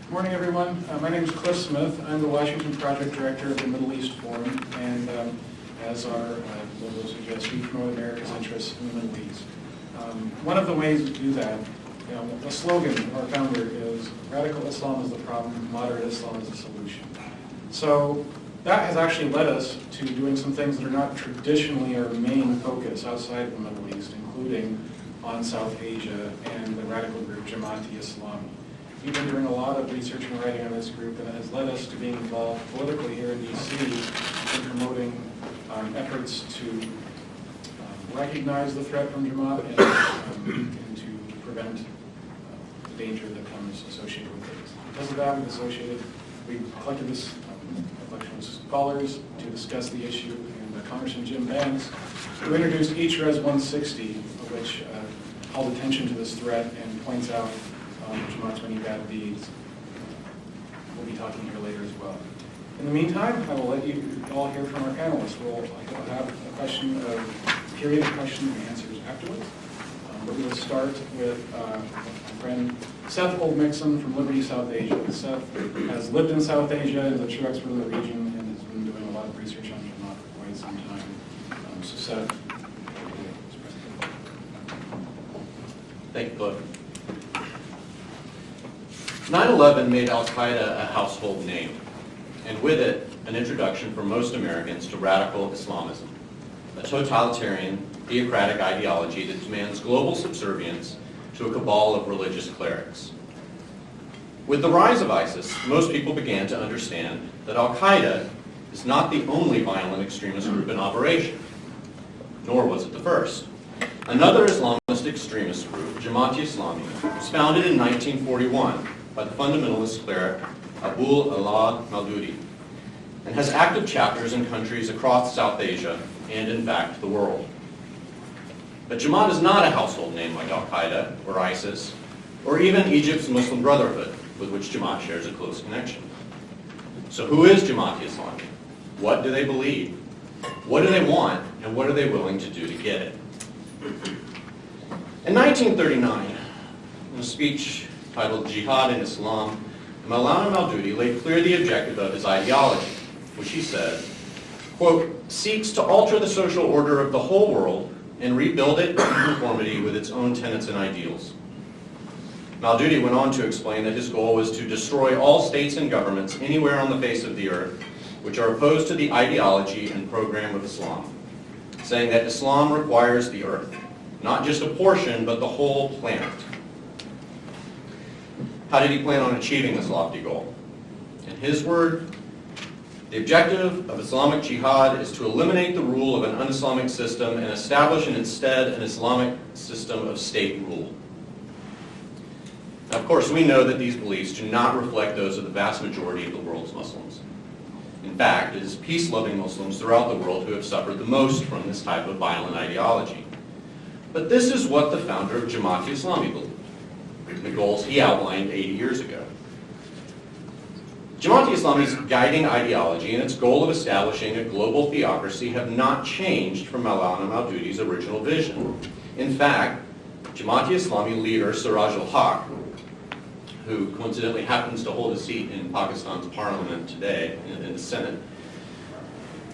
Good morning, everyone. My name is Cliff Smith. I'm the Washington Project Director of the Middle East Forum, and as our logo suggests, we promote America's interests in the Middle East. One of the ways we do that, the slogan of our founder is, radical Islam is the problem, moderate Islam is the solution. So that has actually led us to doing some things that are not traditionally our main focus outside of the Middle East, including on South Asia and the radical group Jamaat-e-Islami. We've been doing a lot of research and writing on this group, and it has led us to being involved politically here in DC in promoting efforts to recognize the threat from Jamaat and to prevent the danger that comes associated with it. Because of that, we've collected this collection of scholars to discuss the issue, and Congressman Jim Banks, who introduced HRES 160, which called attention to this threat and points out Jamaat's many bad deeds. We'll be talking here later as well. In the meantime, I will let you all hear from our panelists. We'll have a period of questions and answers afterwards. But we will start with my friend Seth Oldmixon from Liberty South Asia. Seth has lived in South Asia, is a true expert in the region, and has been doing a lot of research on Jamaat for quite some time. So Seth. Thank you, Cliff. 9/11 made al-Qaeda a household name, and with it, an introduction for most Americans to radical Islamism, a totalitarian, theocratic ideology that demands global subservience to a cabal of religious clerics. With the rise of ISIS, most people began to understand that al-Qaeda is not the only violent extremist group in operation, nor was it the first. Another Islamist extremist group, Jamaat-e-Islami, was founded in 1941 by the fundamentalist cleric Abu al-Maududi, and has active chapters in countries across South Asia and, in fact, the world. But Jamaat is not a household name like al-Qaeda or ISIS, or even Egypt's Muslim Brotherhood, with which Jamaat shares a close connection. So who is Jamaat-e-Islami? What do they believe? What do they want, and what are they willing to do to get it? In 1939, in a speech titled Jihad in Islam, Maulana Maududi laid clear the objective of his ideology, which he said, quote, seeks to alter the social order of the whole world and rebuild it in conformity with its own tenets and ideals. Maududi went on to explain that his goal was to destroy all states and governments anywhere on the face of the earth which are opposed to the ideology and program of Islam, saying that Islam requires the earth, not just a portion, but the whole planet. How did he plan on achieving this lofty goal? In his word, the objective of Islamic jihad is to eliminate the rule of an un-Islamic system and establish in its stead an Islamic system of state rule. Now, of course, we know that these beliefs do not reflect those of the vast majority of the world's Muslims. In fact, it is peace-loving Muslims throughout the world who have suffered the most from this type of violent ideology. But this is what the founder of Jamaat-e-Islami believed, the goals he outlined 80 years ago. Jamaat-e-Islami's guiding ideology and its goal of establishing a global theocracy have not changed from Maulana Maududi's original vision. In fact, Jamaat-e-Islami leader Siraj al-Haq, who coincidentally happens to hold a seat in Pakistan's parliament today, in the Senate,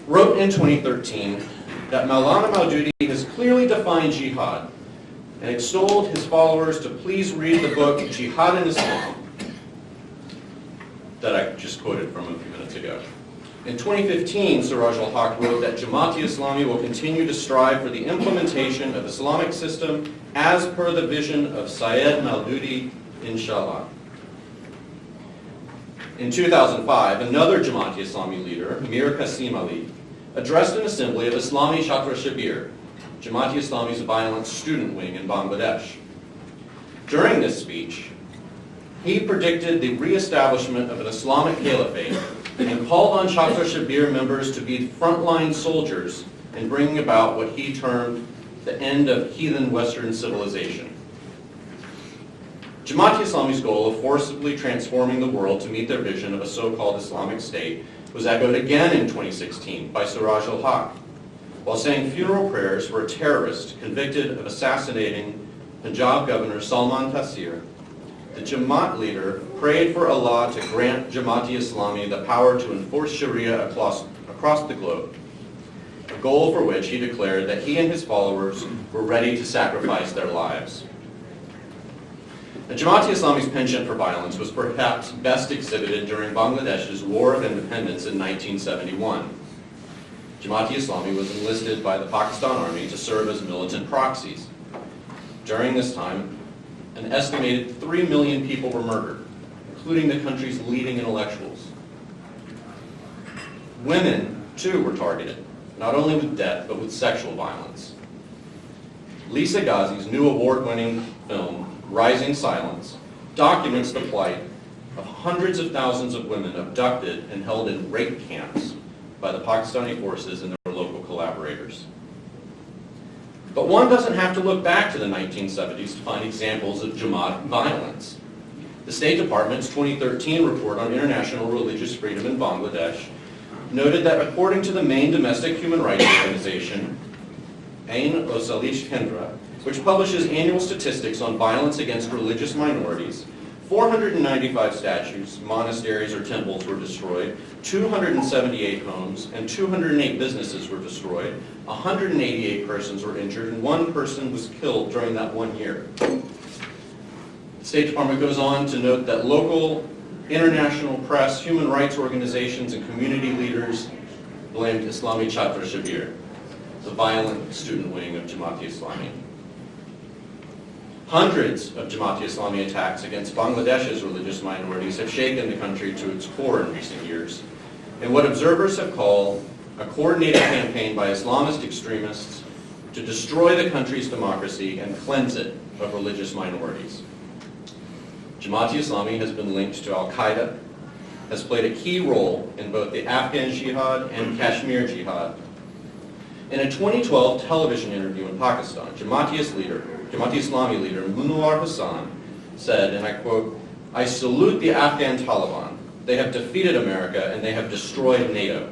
wrote in 2013 that Maulana Maududi has clearly defined jihad and extolled his followers to please read the book Jihad in Islam that I just quoted from a few minutes ago. In 2015, Siraj al-Haq wrote that Jamaat-e-Islami will continue to strive for the implementation of Islamic system as per the vision of Syed Maududi, inshallah. In 2005, another Jamaat-e-Islami leader, Mir Qasim Ali, addressed an assembly of Islami Chhatra Shibir, Jamaat-e-Islami's violent student wing in Bangladesh. During this speech, he predicted the re-establishment of an Islamic caliphate and called on Chhatra Shibir members to be frontline soldiers in bringing about what he termed the end of heathen Western civilization. Jamaat-e-Islami's goal of forcibly transforming the world to meet their vision of a so-called Islamic state was echoed again in 2016 by Siraj al-Haq, while saying funeral prayers for a terrorist convicted of assassinating Punjab Governor Salman Taseer the Jamaat leader prayed for Allah to grant Jamaat-e-Islami the power to enforce Sharia across the globe, a goal for which he declared that he and his followers were ready to sacrifice their lives. The Jamaat-e-Islami's penchant for violence was perhaps best exhibited during Bangladesh's War of Independence in 1971. Jamaat-e-Islami was enlisted by the Pakistan Army to serve as militant proxies. During this time, an estimated 3 million people were murdered, including the country's leading intellectuals. Women, too, were targeted, not only with death, but with sexual violence. Lisa Ghazi's new award-winning film, Rising Silence, documents the plight of hundreds of thousands of women abducted and held in rape camps by the Pakistani forces and their local collaborators. But one doesn't have to look back to the 1970s to find examples of Jamaat violence. The State Department's 2013 report on international religious freedom in Bangladesh noted that according to the main domestic human rights organization, Ain Osalish Kendra, which publishes annual statistics on violence against religious minorities, 495 statues, monasteries, or temples were destroyed, 278 homes and 208 businesses were destroyed, 188 persons were injured, and 1 person was killed during that 1 year. The State Department goes on to note that local, international press, human rights organizations, and community leaders blamed Islami Chhatra Shibir, the violent student wing of Jamaat-e-Islami. Hundreds of Jamaat-e-Islami attacks against Bangladesh's religious minorities have shaken the country to its core in recent years, in what observers have called a coordinated campaign by Islamist extremists to destroy the country's democracy and cleanse it of religious minorities. Jamaat-e-Islami has been linked to Al-Qaeda, has played a key role in both the Afghan Jihad and Kashmir Jihad. In a 2012 television interview in Pakistan, Jamaat-e-Islami leader Munawar Hassan said, and I quote, "I salute the Afghan Taliban. They have defeated America and they have destroyed NATO.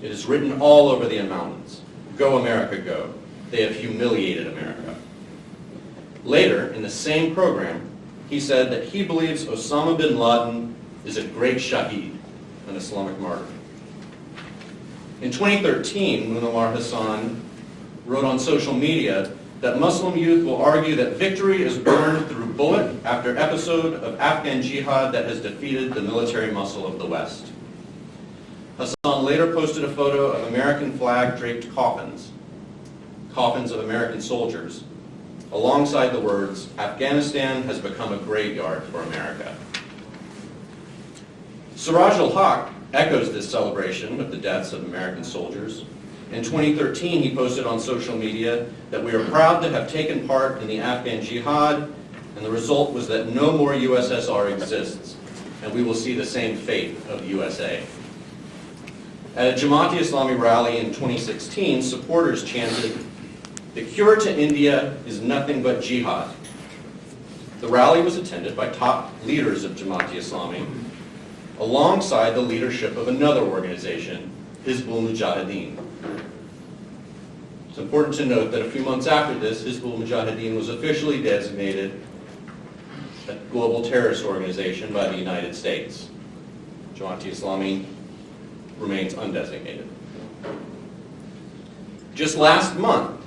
It is written all over the mountains. Go America, go. They have humiliated America." Later, in the same program, he said that he believes Osama bin Laden is a great shaheed, an Islamic martyr. In 2013, Munawar Hassan wrote on social media that Muslim youth will argue that victory is earned through bullet after episode of Afghan jihad that has defeated the military muscle of the West. Hassan later posted a photo of American flag-draped coffins of American soldiers, alongside the words, "Afghanistan has become a graveyard for America." Siraj al-Haq echoes this celebration of the deaths of American soldiers. In 2013, he posted on social media that we are proud to have taken part in the Afghan jihad, and the result was that no more USSR exists, and we will see the same fate of the USA. At a Jamaat-e-Islami rally in 2016, supporters chanted, "The cure to India is nothing but jihad." The rally was attended by top leaders of Jamaat-e-Islami, alongside the leadership of another organization, Hizbul Mujahideen. It's important to note that a few months after this, Hizbul Mujahideen was officially designated a global terrorist organization by the United States. Jamaat-e-Islami remains undesignated. Just last month,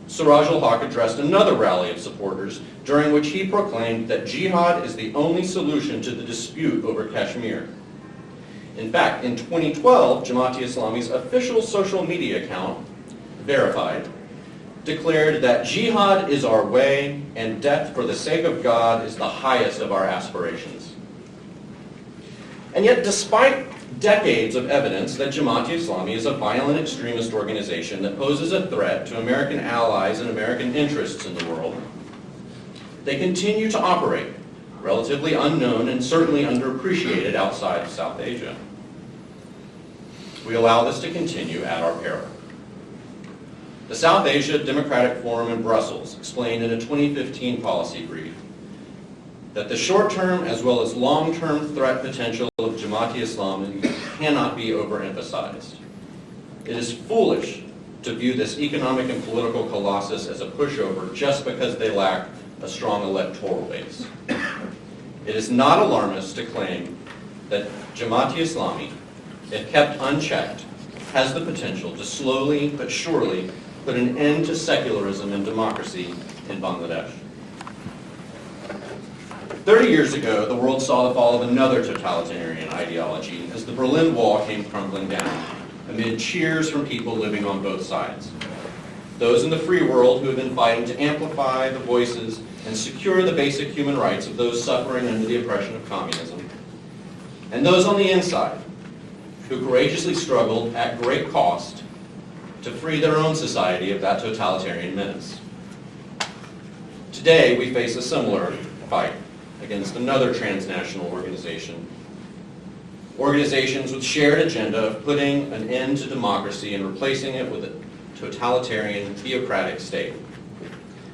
Siraj al-Haq addressed another rally of supporters during which he proclaimed that jihad is the only solution to the dispute over Kashmir. In fact, in 2012, Jamaat-e-Islami's official social media account, Verified, declared that jihad is our way and death for the sake of God is the highest of our aspirations. And yet, despite decades of evidence that Jamaat-e-Islami is a violent extremist organization that poses a threat to American allies and American interests in the world, they continue to operate, relatively unknown and certainly underappreciated outside of South Asia. We allow this to continue at our peril. The South Asia Democratic Forum in Brussels explained in a 2015 policy brief that the short-term as well as long-term threat potential of Jamaat-e-Islami cannot be overemphasized. It is foolish to view this economic and political colossus as a pushover just because they lack a strong electoral base. It is not alarmist to claim that Jamaat-e-Islami, if kept unchecked, has the potential to slowly but surely put an end to secularism and democracy in Bangladesh. 30 years ago, the world saw the fall of another totalitarian ideology as the Berlin Wall came crumbling down, amid cheers from people living on both sides. Those in the free world who have been fighting to amplify the voices and secure the basic human rights of those suffering under the oppression of communism. And those on the inside who courageously struggled at great cost to free their own society of that totalitarian menace. Today, we face a similar fight against another transnational organization. Organizations with shared agenda of putting an end to democracy and replacing it with a totalitarian, theocratic state.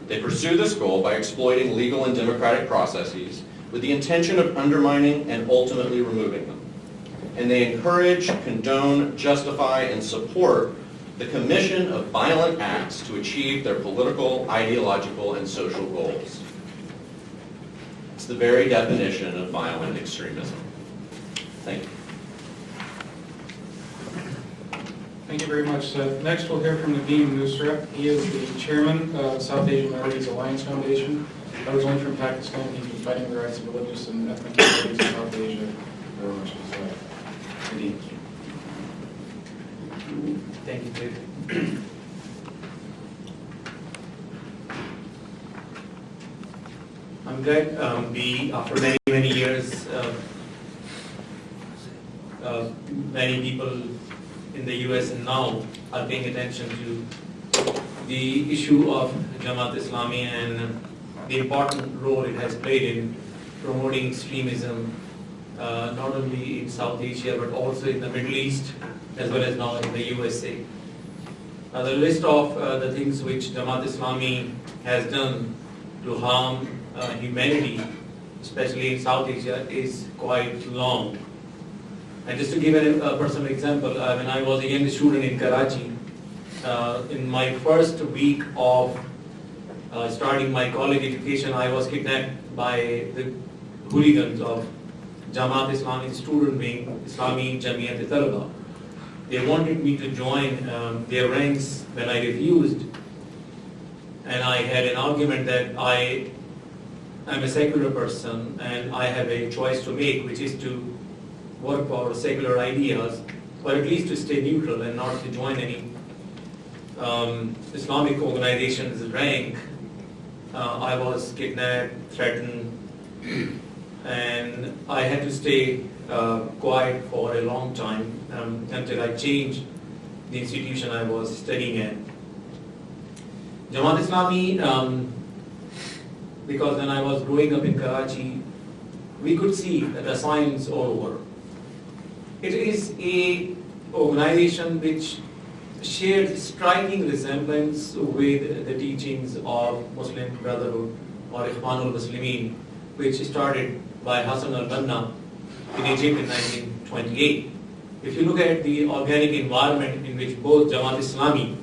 They pursue this goal by exploiting legal and democratic processes with the intention of undermining and ultimately removing them. And they encourage, condone, justify, and support the commission of violent acts to achieve their political, ideological, and social goals. It's the very definition of violent extremism. Thank you. Thank you very much, Seth. Next, we'll hear from Nadeem Nusrat. He is the chairman of South Asian Minorities Alliance Foundation. Originally from Pakistan, he's been fighting the rights of religious and ethnic minorities in South Asia for much of his life. Nadeem. Thank you, Dave. I'm glad we, after many years, many people in the US and now are paying attention to the issue of Jamaat-e-Islami and the important role it has played in promoting extremism, not only in South Asia but also in the Middle East as well as now in the USA. The list of the things which Jamaat-e-Islami has done to harm humanity, especially in South Asia, is quite long. And just to give a personal example, when I was a young student in Karachi, in my first week of starting my college education, I was kidnapped by the hooligans of Jamaat-e-Islami student wing, Islami Jamiat-e-Talaba. They wanted me to join their ranks when I refused, and I had an argument that I am a secular person and I have a choice to make, which is to work for secular ideas, or at least to stay neutral and not to join any Islamic organization's rank. I was kidnapped, threatened, and I had to stay quiet for a long time until I changed the institution I was studying at. Jamaat-e-Islami, because when I was growing up in Karachi, we could see the signs all over. It is a organization which shared striking resemblance with the teachings of Muslim Brotherhood or Ikhwanul Muslimin, which started by Hassan al-Banna in Egypt in 1928. If you look at the organic environment in which both Jamaat-e-Islami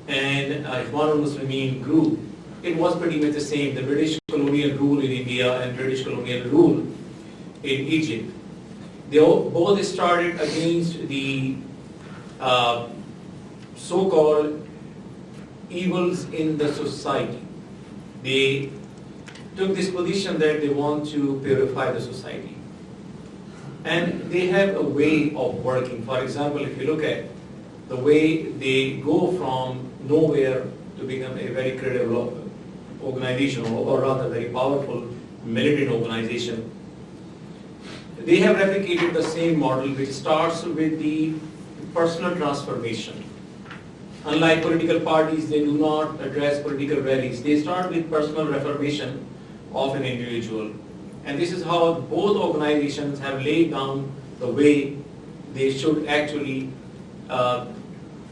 and Ikhwanul Muslimin grew, it was pretty much the same. The British colonial rule in India and British colonial rule in Egypt. They both started against the so-called evils in the society. They took this position that they want to purify the society. And they have a way of working. For example, if you look at the way they go from nowhere to become a very credible organization, or rather very powerful militant organization, they have replicated the same model, which starts with the personal transformation. Unlike political parties, they do not address political rallies. They start with personal reformation of an individual. And this is how both organizations have laid down the way they should actually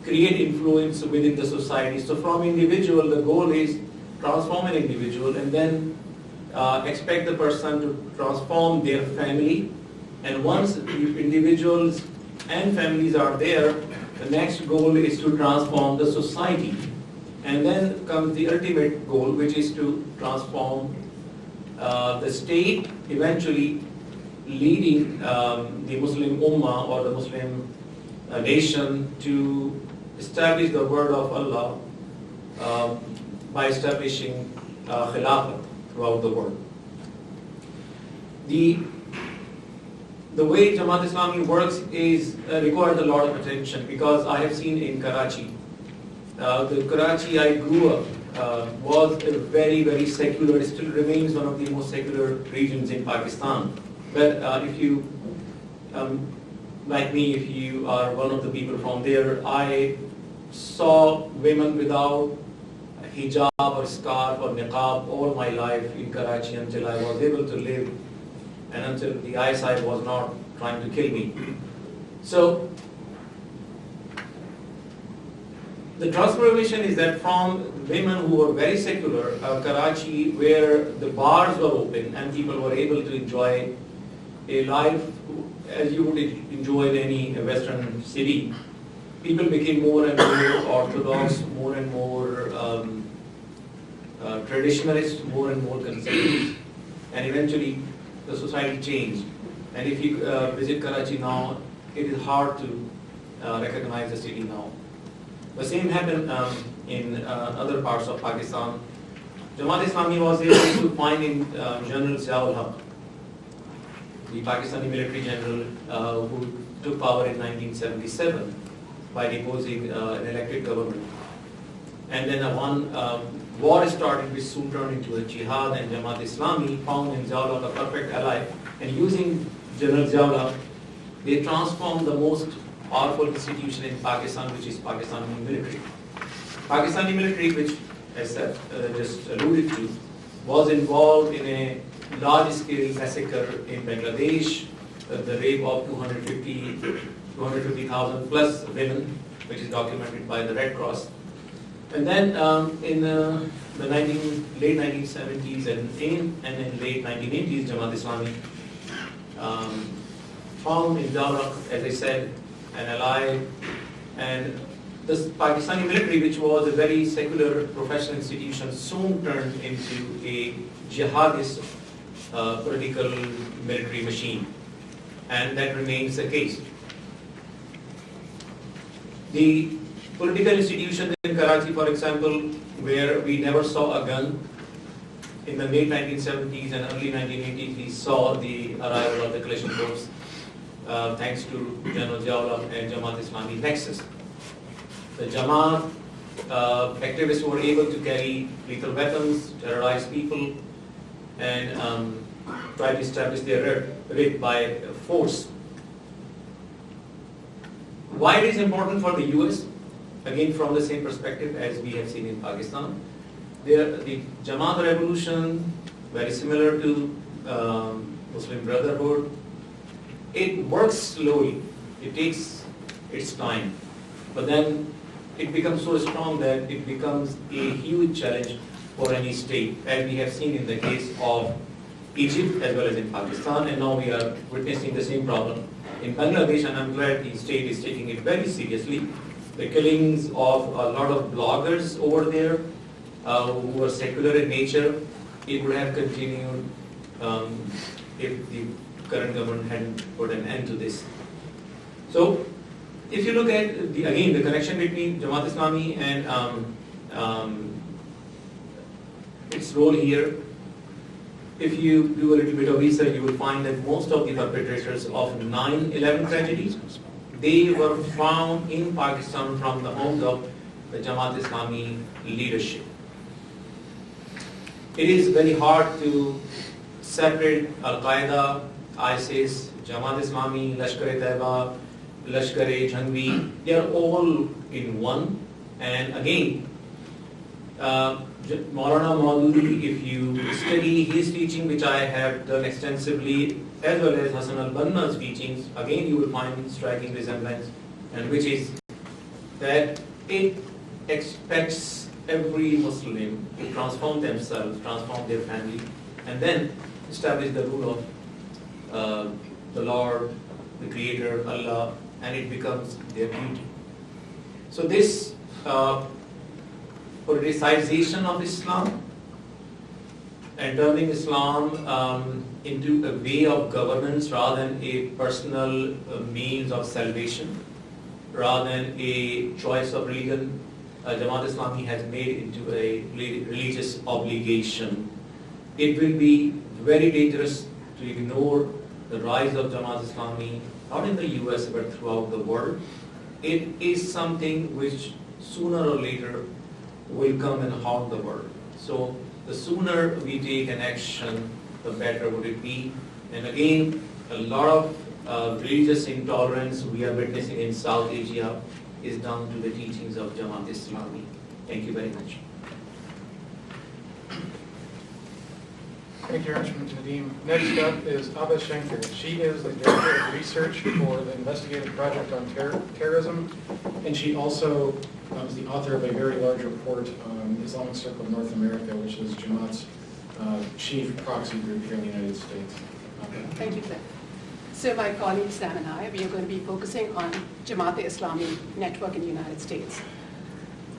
create influence within the society. So from individual, the goal is transform an individual and then expect the person to transform their family. And once individuals and families are there, the next goal is to transform the society. And then comes the ultimate goal, which is to transform the state eventually leading the Muslim Ummah or the Muslim nation to establish the word of Allah by establishing Khilafat throughout the world. The way Jamaat-e-Islami works is requires a lot of attention, because I have seen in Karachi, the Karachi I grew up was a very, very secular, it still remains one of the most secular regions in Pakistan. But if you, like me, if you are one of the people from there, I saw women without hijab or scarf or niqab all my life in Karachi until I was able to live and until the eyesight was not trying to kill me. So, the transformation is that from women who were very secular, Karachi, where the bars were open and people were able to enjoy a life as you would enjoy in any Western city, people became more and more orthodox, more and more traditionalist, more and more conservative, and eventually the society changed. And if you visit Karachi now, it is hard to recognize the city now. The same happened in other parts of Pakistan. Jamaat-e-Islami was able to find in General Ziaul-Haq, the Pakistani military general who took power in 1977 by deposing an elected government. And then one war started which soon turned into a jihad, and Jamaat-e-Islami found in Ziaul-Haq a perfect ally. And using General Ziaul-Haq, they transformed the most powerful institution in Pakistan, which is Pakistani military. Pakistani military, which as Seth just alluded to, was involved in a large-scale massacre in Bangladesh, the rape of 250,000 plus women, which is documented by the Red Cross. And then in the late 1970s and in late 1980s, Jamaat-e-Islami found in Ziaul-Haq, as I said, an ally, and this Pakistani military, which was a very secular professional institution, soon turned into a jihadist political military machine, and that remains the case. The political institutions in Karachi, for example, where we never saw a gun, in the late 1970s and early 1980s, we saw the arrival of the Kalashnikovs, thanks to General Ziaul-Haq and Jamaat-e-Islami nexus. The Jamaat activists were able to carry lethal weapons, terrorize people, and try to establish their rate by force. Why it is important for the US? Again, from the same perspective as we have seen in Pakistan. The Jamaat revolution, very similar to Muslim Brotherhood, it works slowly, it takes its time, but then it becomes so strong that it becomes a huge challenge for any state, as we have seen in the case of Egypt as well as in Pakistan, and now we are witnessing the same problem in Bangladesh, and I'm glad the state is taking it very seriously. The killings of a lot of bloggers over there who were secular in nature, it would have continued if the current government hadn't put an end to this. So, if you look at the connection between Jamaat-e-Islami and its role here, if you do a little bit of research, you will find that most of the perpetrators of 9/11 tragedies, they were found in Pakistan from the homes of the Jamaat-e-Islami leadership. It is very hard to separate Al-Qaeda, ISIS, Jamaat-e-Islami, Lashkar-e-Taiba, Lashkar-e-Jhangvi. They are all in one. And again, Maulana Maududi, if you study his teaching, which I have done extensively, as well as Hassan al-Banna's teachings, again you will find striking resemblance, and which is that it expects every Muslim to transform themselves, transform their family, and then establish the rule of the Lord, the Creator, Allah, and it becomes their duty. So this politicization of Islam and turning Islam into a way of governance rather than a personal means of salvation, rather than a choice of religion. Jamaat-e-Islami has made into a religious obligation. It will be very dangerous to ignore the rise of Jamaat-e-Islami, not in the US but throughout the world. It is something which sooner or later will come and haunt the world. So the sooner we take an action, the better would it be. And again, a lot of religious intolerance we are witnessing in South Asia is down to the teachings of Jamaat-e-Islami. Thank you very much. Thank you very much, Nadeem. Next up is Abha Shankar. She is the Director of Research for the Investigative Project on Terrorism, and she also is the author of a very large report on Islamic Circle of North America, which is Jamaat's chief proxy group here in the United States. Thank you, Seth. So my colleague Sam and I, we are going to be focusing on Jamaat-e-Islami network in the United States.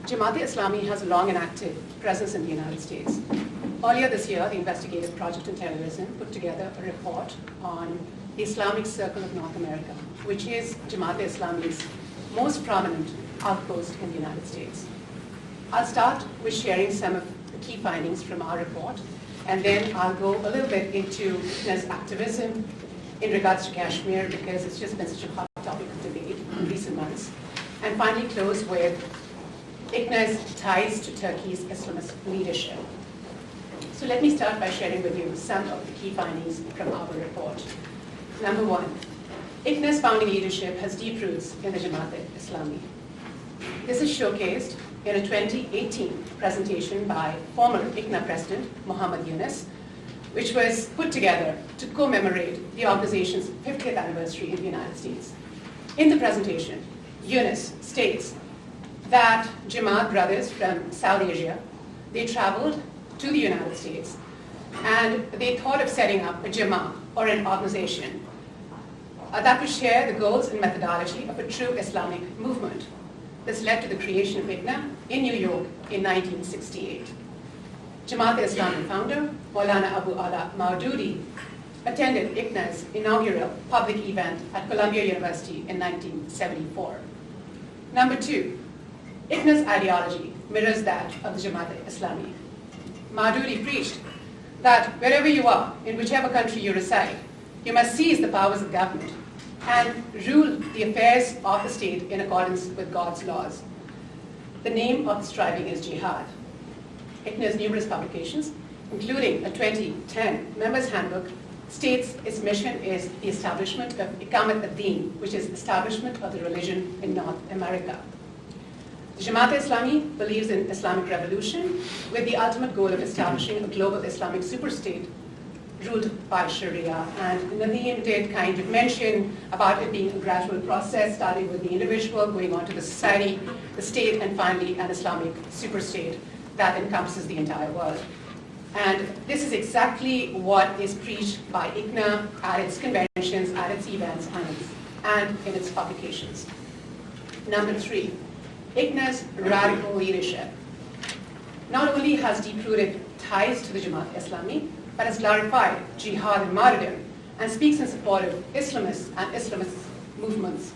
Jamaat-e-Islami has a long and active presence in the United States. Earlier this year, the Investigative Project on Terrorism put together a report on the Islamic Circle of North America, which is Jamaat-e-Islami's most prominent outpost in the United States. I'll start with sharing some of the key findings from our report, and then I'll go a little bit into ICNA's activism in regards to Kashmir, because it's just been such a hot topic of debate in recent months, and finally close with ICNA's ties to Turkey's Islamist leadership. So let me start by sharing with you some of the key findings from our report. Number one, ICNA's founding leadership has deep roots in the Jamaat-e-Islami. This is showcased in a 2018 presentation by former ICNA President Muhammad Yunus, which was put together to commemorate the organization's 50th anniversary in the United States. In the presentation, Yunus states that Jamaat brothers from South Asia, they traveled to the United States and they thought of setting up a Jamaat or an organization that would share the goals and methodology of a true Islamic movement. This led to the creation of ICNA in New York in 1968. Jamaat-e-Islami founder, Maulana Abu Ala Maududi, attended ICNA's inaugural public event at Columbia University in 1974. Number two, ICNA's ideology mirrors that of the Jamaat-e-Islami. Maududi preached that wherever you are, in whichever country you reside, you must seize the powers of government and rule the affairs of the state in accordance with God's laws. The name of the striving is jihad. ICNA's numerous publications, including a 2010 Members Handbook, states its mission is the establishment of Iqamat ad-Din, which is establishment of the religion in North America. The Jamaat-e-Islami believes in Islamic revolution with the ultimate goal of establishing a global Islamic superstate ruled by Sharia. And Nadeem did kind of mention about it being a gradual process, starting with the individual, going on to the society, the state, and finally an Islamic superstate that encompasses the entire world. And this is exactly what is preached by ICNA at its conventions, at its events, and in its publications. Number three, ICNA's radical leadership not only has deep-rooted ties to the Jamaat-e-Islami, but has glorified jihad and martyrdom and speaks in support of Islamists and Islamist movements.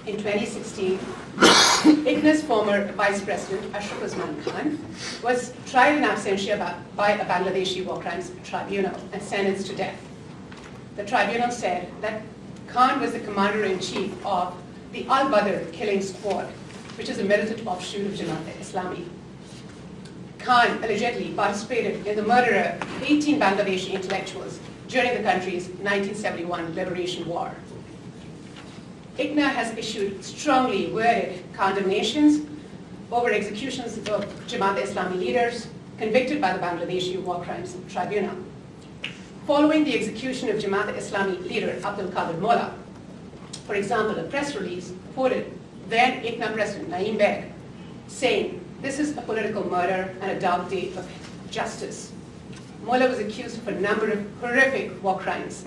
In 2016, ICNA's former Vice President Ashraf Usman Khan was tried in absentia by a Bangladeshi war crimes tribunal and sentenced to death. The tribunal said that Khan was the commander-in-chief of the Al-Badr killing squad, which is a militant offshoot of Jamaat-e-Islami. Khan allegedly participated in the murder of 18 Bangladeshi intellectuals during the country's 1971 liberation war. ICNA has issued strongly worded condemnations over executions of Jamaat-e-Islami leaders convicted by the Bangladeshi War Crimes Tribunal. Following the execution of Jamaat-e-Islami leader Abdul Qadir Mullah, for example, a press release quoted then ICNA President Nadeem Beg saying, "This is a political murder and a dark day of justice." Mullah was accused of a number of horrific war crimes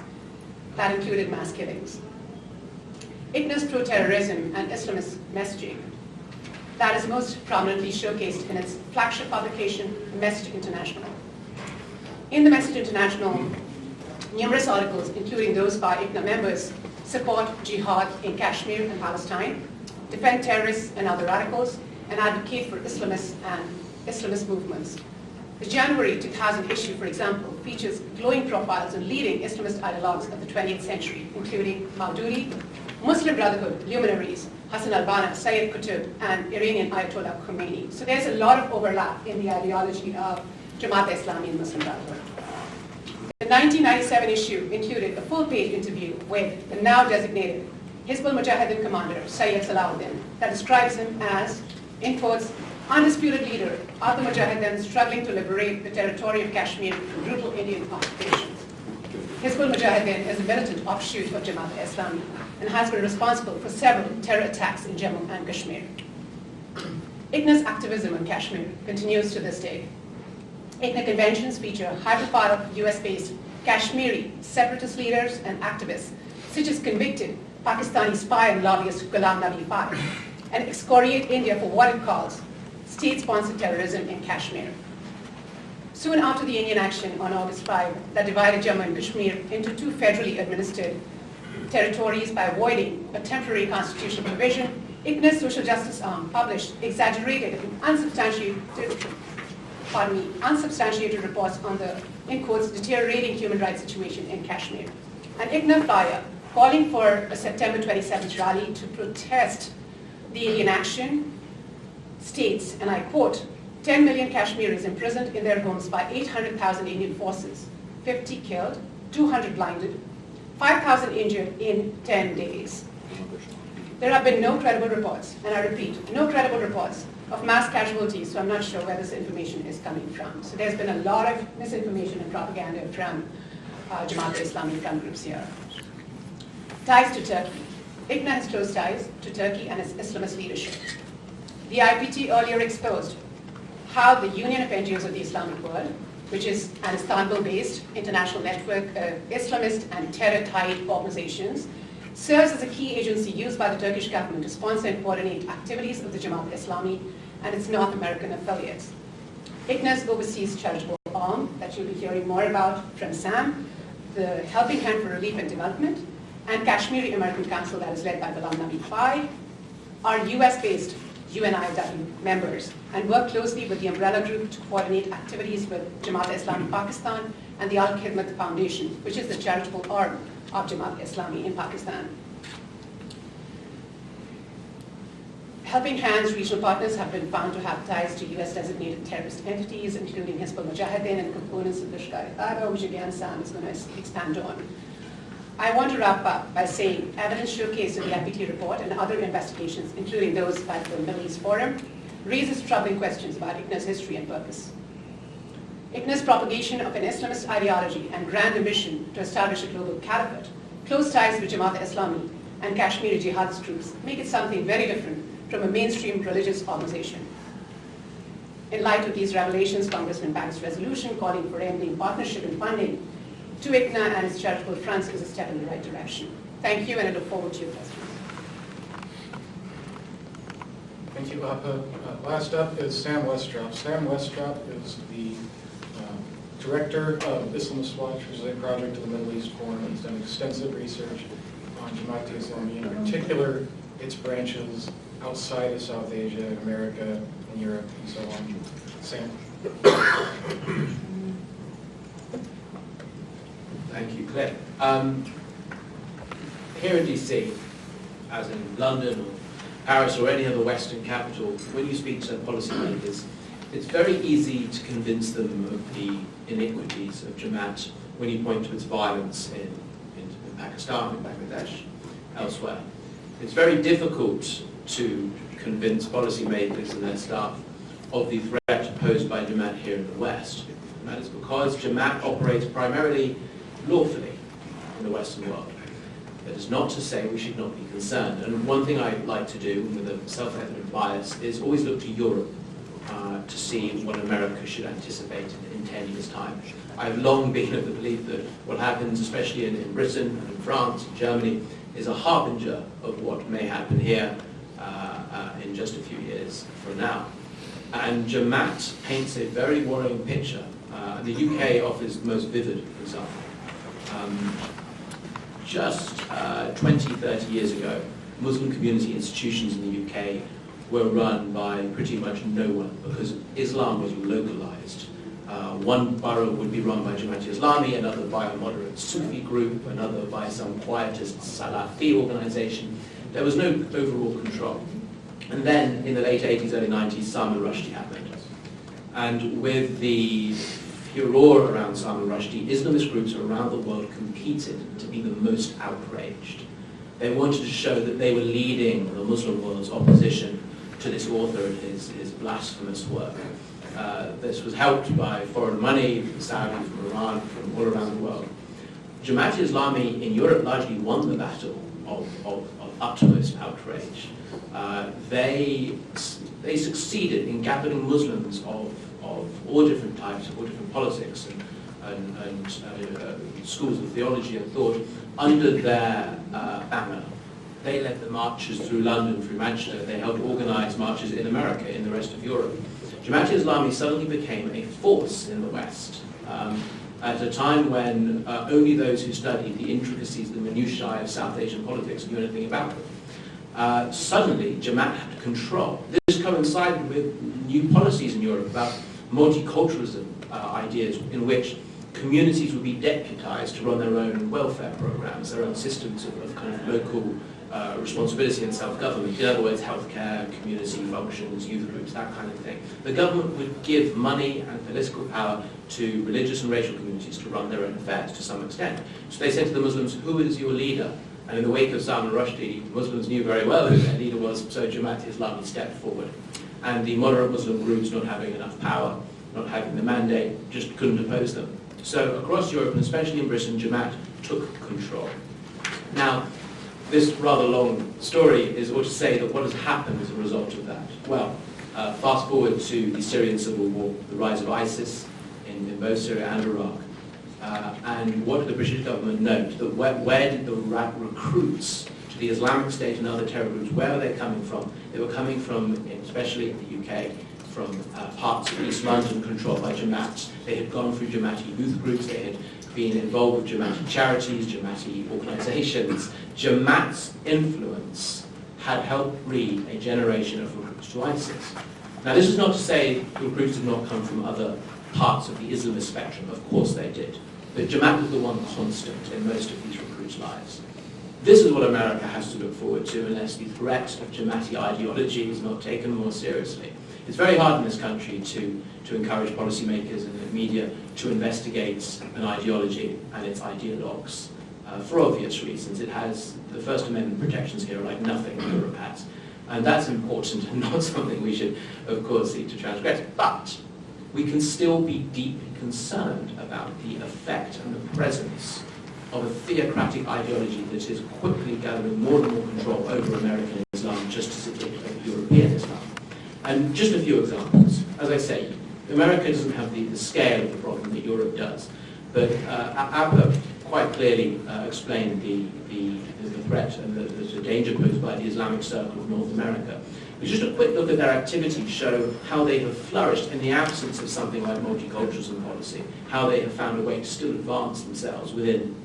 that included mass killings. ICNA's pro-terrorism and Islamist messaging that is most prominently showcased in its flagship publication, Message International. In the Message International, numerous articles, including those by ICNA members, support jihad in Kashmir and Palestine, defend terrorists and other radicals, and advocate for Islamists and Islamist movements. The January 2000 issue, for example, features glowing profiles of leading Islamist ideologues of the 20th century, including Maududi, Muslim Brotherhood luminaries, Hassan al-Banna, Sayyid Qutb, and Iranian Ayatollah Khomeini. So there's a lot of overlap in the ideology of Jamaat-e-Islami and Muslim Brotherhood. The 1997 issue included a full-page interview with the now designated Hizbul Mujahideen commander, Sayyid Salahuddin, that describes him as, in quotes, undisputed leader of the Mujahideen struggling to liberate the territory of Kashmir from brutal Indian occupation. Hizbul Mujahideen is a militant offshoot of Jamaat-e-Islami and has been responsible for several terror attacks in Jammu and Kashmir. ICNA's activism in Kashmir continues to this day. ICNA conventions feature high-profile US-based Kashmiri separatist leaders and activists, such as convicted Pakistani spy and lobbyist Ghulam Nabi Bhai, and excoriate India for what it calls state-sponsored terrorism in Kashmir. Soon after the Indian action on August 5 that divided Jammu and Kashmir into two federally administered territories by avoiding a temporary constitutional provision, ICNA's social justice arm published exaggerated and unsubstantiated reports on the, in quotes, deteriorating human rights situation in Kashmir. An ICNA flyer calling for a September 27th rally to protest the Indian action states, and I quote, 10 million Kashmiris imprisoned in their homes by 800,000 Indian forces, 50 killed, 200 blinded, 5,000 injured in 10 days. There have been no credible reports, and I repeat, no credible reports of mass casualties, so I'm not sure where this information is coming from. So there's been a lot of misinformation and propaganda from Jamaat-e-Islami front groups here. Ties to Turkey. ICNA has close ties to Turkey and its Islamist leadership. The IPT earlier exposed how the Union of NGOs of the Islamic World, which is an Istanbul-based international network of Islamist and terror-tied organizations, serves as a key agency used by the Turkish government to sponsor and coordinate activities of the Jamaat-e-Islami and its North American affiliates. ICNA's overseas charitable arm, that you'll be hearing more about from Sam, the Helping Hand for Relief and Development, and Kashmiri American Council that is led by Ghulam Nabi Bhai, are US-based UNIW members and work closely with the umbrella group to coordinate activities with Jamaat-e-Islami Pakistan and the Al-Khidmat Foundation, which is the charitable arm of Jamaat-e-Islami in Pakistan. Helping Hand's regional partners have been found to have ties to US-designated terrorist entities, including Hizbul Mujahideen and components of the Abha, which again Sam is going to expand on. I want to wrap up by saying evidence showcased in the IPT report and other investigations, including those by the Middle East Forum, raises troubling questions about ICNA's history and purpose. ICNA's propagation of an Islamist ideology and grand ambition to establish a global caliphate, close ties with Jamaat-e-Islami and Kashmiri jihadist groups make it something very different from a mainstream religious organization. In light of these revelations, Congressman Banks' resolution calling for enabling partnership and funding to ICNA and its charitable fronts is a step in the right direction. Thank you, and I look forward to your questions. Thank you, Abha. Last up is Sam Westrop. Sam Westrop is the director of Islamist Watch, which is a project of the Middle East Forum. He's done extensive research on Jamaat-e-Islami, in particular its branches outside of South Asia, America, and Europe, and so on. Sam. Thank you, Claire. Here in DC, as in London or Paris or any other Western capital, when you speak to policymakers, it's very easy to convince them of the iniquities of Jamaat when you point to its violence in Pakistan, in Bangladesh, elsewhere. It's very difficult to convince policymakers and their staff of the threat posed by Jamaat here in the West. And that is because Jamaat operates primarily lawfully in the Western world. That is not to say we should not be concerned. And one thing I like to do with a self-evident bias is always look to Europe to see what America should anticipate in 10 years' time. I've long been of the belief that what happens, especially in Britain and in France and Germany, is a harbinger of what may happen here in just a few years from now. And Jamaat paints a very worrying picture, And the UK offers the most vivid example. Just 20, 30 years ago, Muslim community institutions in the UK were run by pretty much no one because Islam was localized. One borough would be run by Jamaat-e-Islami, another by a moderate Sufi group, another by some quietist Salafi organization. There was no overall control. And then in the late 80s, early 90s, Salman Rushdie happened. And with the furor around Salman Rushdie, Islamist groups around the world competed to be the most outraged. They wanted to show that they were leading the Muslim world's opposition to this author and his blasphemous work. This was helped by foreign money from Saudi, from Iran, from all around the world. Jamaat-e-Islami in Europe largely won the battle of utmost outrage. They succeeded in gathering Muslims of all different types, all different politics and schools of theology and thought under their banner. They led the marches through London, through Manchester. They helped organize marches in America, in the rest of Europe. Jamaat-e-Islami suddenly became a force in the West at a time when only those who studied the intricacies, the minutiae of South Asian politics knew anything about them. Suddenly, Jamaat had control. This coincided with new policies in Europe about multiculturalism ideas in which communities would be deputized to run their own welfare programs, their own systems of kind of local responsibility and self-government. In other words, healthcare, community functions, youth groups, that kind of thing. The government would give money and political power to religious and racial communities to run their own affairs to some extent. So they said to the Muslims, who is your leader? And in the wake of Salman Rushdie, Muslims knew very well who their leader was, so Jamaat-e-Islami stepped forward. And the moderate Muslim groups, not having enough power, not having the mandate, just couldn't oppose them. So across Europe, and especially in Britain, Jamaat took control. Now, this rather long story is all to say that what has happened as a result of that? Well, fast forward to the Syrian civil war, the rise of ISIS in both Syria and Iraq. And what did the British government note? That where did the recruits to the Islamic State and other terror groups, where were they coming from? They were coming from, especially in the UK, from parts of East London controlled by Jamaat. They had gone through Jamaati youth groups, they had been involved with Jamaati charities, Jamaati organizations. Jamaat's influence had helped breed a generation of recruits to ISIS. Now this is not to say recruits did not come from other parts of the Islamist spectrum, of course they did. But Jamaat was the one constant in most of these recruits' lives. This is what America has to look forward to unless the threat of Jamaati ideology is not taken more seriously. It's very hard in this country to encourage policymakers and the media to investigate an ideology and its ideologues for obvious reasons. It has the First Amendment protections here like nothing Europe has. And that's important and not something we should, of course, seek to transgress. But we can still be deeply concerned about the effect and the presence of a theocratic ideology that is quickly gathering more and more control over American Islam, just as it did over European Islam. And just a few examples. As I say, America doesn't have the scale of the problem that Europe does. But Abha quite clearly explained the threat and the danger posed by the Islamic Circle of North America. But just a quick look at their activities show how they have flourished in the absence of something like multiculturalism policy, how they have found a way to still advance themselves within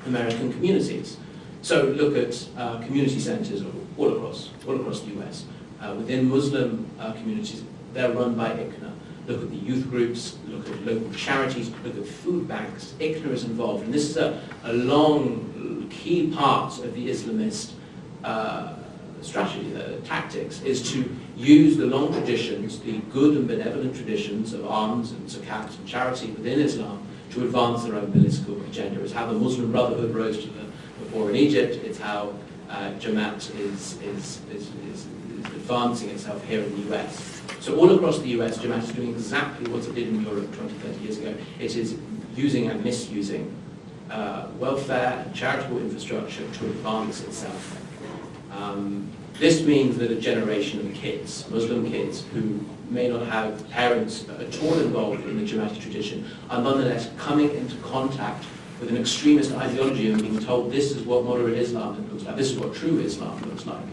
American communities. So look at community centers all across the US. Within Muslim communities, they're run by ICNA. Look at the youth groups, look at local charities, look at food banks. ICNA is involved. And this is a long, key part of the Islamist strategy, the tactics, is to use the long traditions, the good and benevolent traditions of alms and zakat and charity within Islam to advance their own political agenda. It's how the Muslim Brotherhood rose to the fore in Egypt. It's how Jamaat is advancing itself here in the US. So all across the US, Jamaat is doing exactly what it did in Europe 20, 30 years ago. It is using and misusing welfare and charitable infrastructure to advance itself. This means that a generation of kids, Muslim kids, who may not have parents at all involved in the Jamaati tradition, are nonetheless coming into contact with an extremist ideology and being told this is what moderate Islam looks like, this is what true Islam looks like.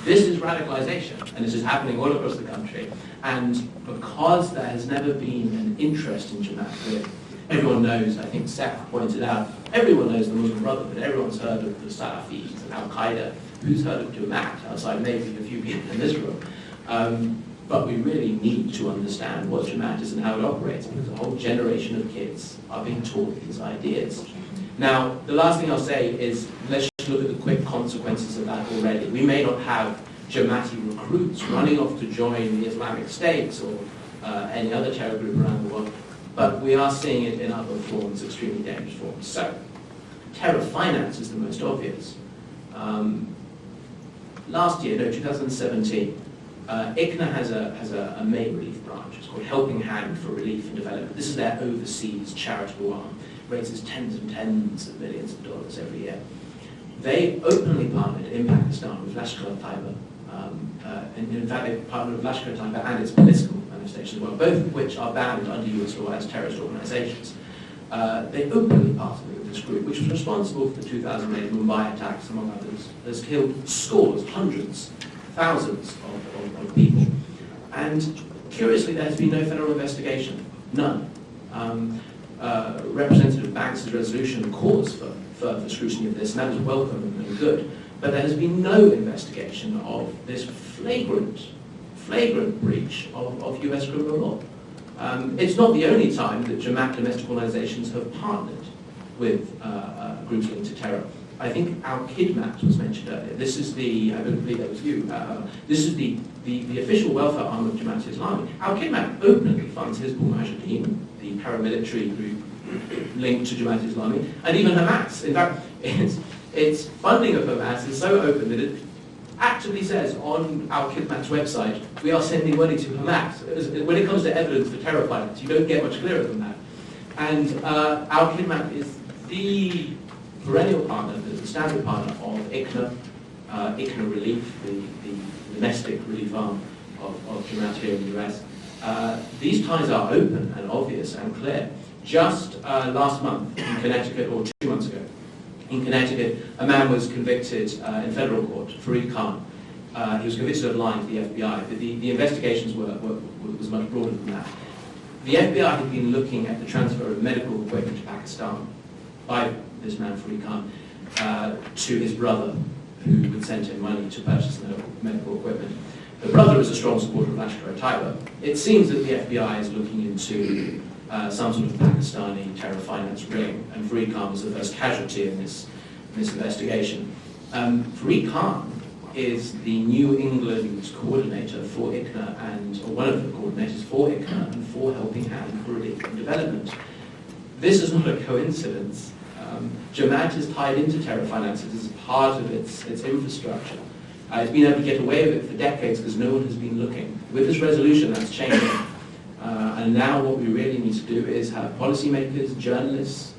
This is radicalization, and this is happening all across the country. And because there has never been an interest in Jamaat, everyone knows, I think Seth pointed out, everyone knows the Muslim Brotherhood, everyone's heard of the Salafis and Al-Qaeda. Who's heard of Jamaat outside maybe a few people in this room? But we really need to understand what Jamaat is and how it operates, because a whole generation of kids are being taught these ideas. Now, the last thing I'll say is, let's just look at the quick consequences of that already. We may not have Jamaati recruits running off to join the Islamic States or any other terror group around the world, but we are seeing it in other forms, extremely dangerous forms. So, terror finance is the most obvious. Last year, 2017, ICNA has a May relief branch. It's called Helping Hand for Relief and Development. This is their overseas charitable arm. Raises tens and tens of millions of dollars every year. They openly partnered in Pakistan with Lashkar-e-Taiba. And in fact, they partnered with Lashkar-e-Taiba and its political manifestations as well, both of which are banned under US law as terrorist organizations. They openly partnered with this group, which was responsible for the 2008 Mumbai attacks, among others, has killed scores, hundreds, thousands of people. And curiously, there has been no federal investigation, none. Representative Banks' resolution calls for further scrutiny of this, and that is welcome and good. But there has been no investigation of this flagrant breach of US criminal law. It's not the only time that Jamaat domestic organizations have partnered with groups linked to terror. I think Al-Kidmat was mentioned earlier. This is I don't believe that was you. This is the official welfare arm of Jamaat-e-Islami. Al-Kidmat openly funds Hizb ul-Mujahideen, the paramilitary group linked to Jamaat-e-Islami, and even Hamas. In fact, its funding of Hamas is so open that it actively says on Al-Kidmat's website, we are sending money to Hamas. When it comes to evidence for terror finance, you don't get much clearer than that. And Al-Kidmat is the perennial partner, the standard partner of ICNA, ICNA Relief, the domestic relief arm of Jamaat here in the US. These ties are open and obvious and clear. Just last month in Connecticut, or 2 months ago, in Connecticut, a man was convicted in federal court, Fareed Khan. He was convicted of lying to the FBI, but the investigations was much broader than that. The FBI had been looking at the transfer of medical equipment to Pakistan by this man, Fareed Khan, to his brother, who would send him money to purchase medical equipment. The brother is a strong supporter of Lashkar-e-Taiba. It seems that the FBI is looking into some sort of Pakistani terror finance ring, and Fareed Khan was the first casualty in this investigation. Fareed Khan is the New England coordinator for ICNA, or one of the coordinators for ICNA and for Helping Hand for Relief and Development. This is not a coincidence. Jamaat is tied into terror finances as part of its infrastructure. It's been able to get away with it for decades because no one has been looking. With this resolution, that's changing. And now what we really need to do is have policymakers, journalists,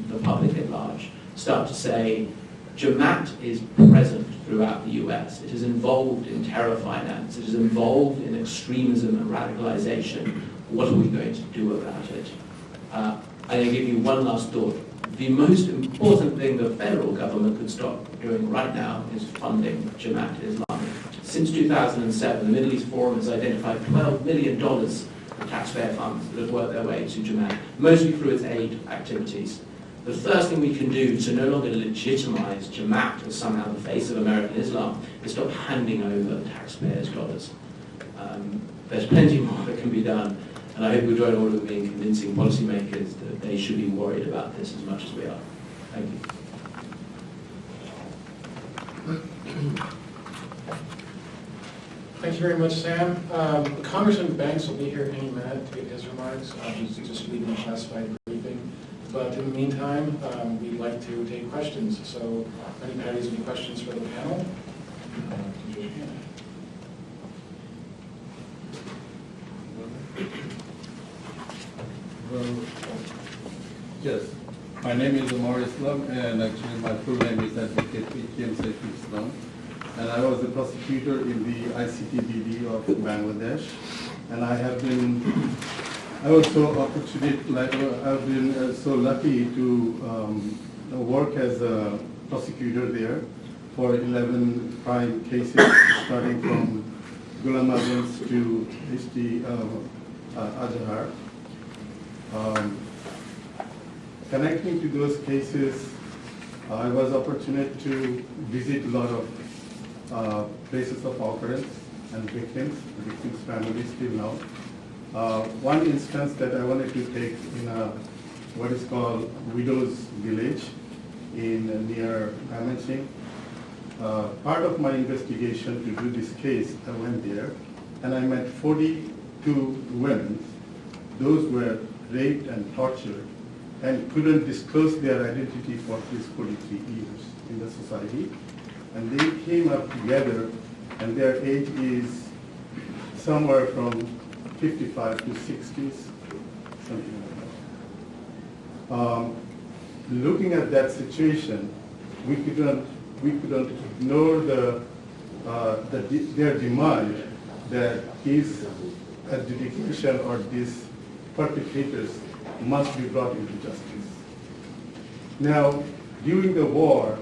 the public at large, start to say, Jamaat is present throughout the US. It is involved in terror finance. It is involved in extremism and radicalization. What are we going to do about it? I'm going to give you one last thought. The most important thing the federal government could stop doing right now is funding Jamaat-e-Islami. Since 2007, the Middle East Forum has identified $12 million of taxpayer funds that have worked their way to Jamaat, mostly through its aid activities. The first thing we can do to no longer legitimize Jamaat as somehow the face of American Islam is stop handing over taxpayers' dollars. There's plenty more that can be done. And I hope we join all of me in convincing policymakers that they should be worried about this as much as we are. Thank you. Thank you very much, Sam. Congressman Banks will be here any minute to give his remarks. He's just leading a classified briefing. But in the meantime, we'd like to take questions. So if anybody has any questions for the panel, raise your hand. Yes, my name is Omar Islam, and actually my full name is Advocate Seth Islam, and I was the prosecutor in the ICTBD of Bangladesh, and I've been so lucky to work as a prosecutor there for 11 crime cases, starting from Ghulam Azams to H.D. Azhar. Connecting to those cases, I was opportunate to visit a lot of places of occurrence and victims families till now. One instance that I wanted to take in what is called Widow's Village near Mymensingh. Part of my investigation to do this case, I went there and I met 42 women. Those were raped and tortured and couldn't disclose their identity for these 43 years in the society. And they came up together, and their age is somewhere from 55 to 60s, something like that. Looking at that situation, we couldn't ignore their demand that these adjudication or these perpetrators must be brought into justice. Now, during the war,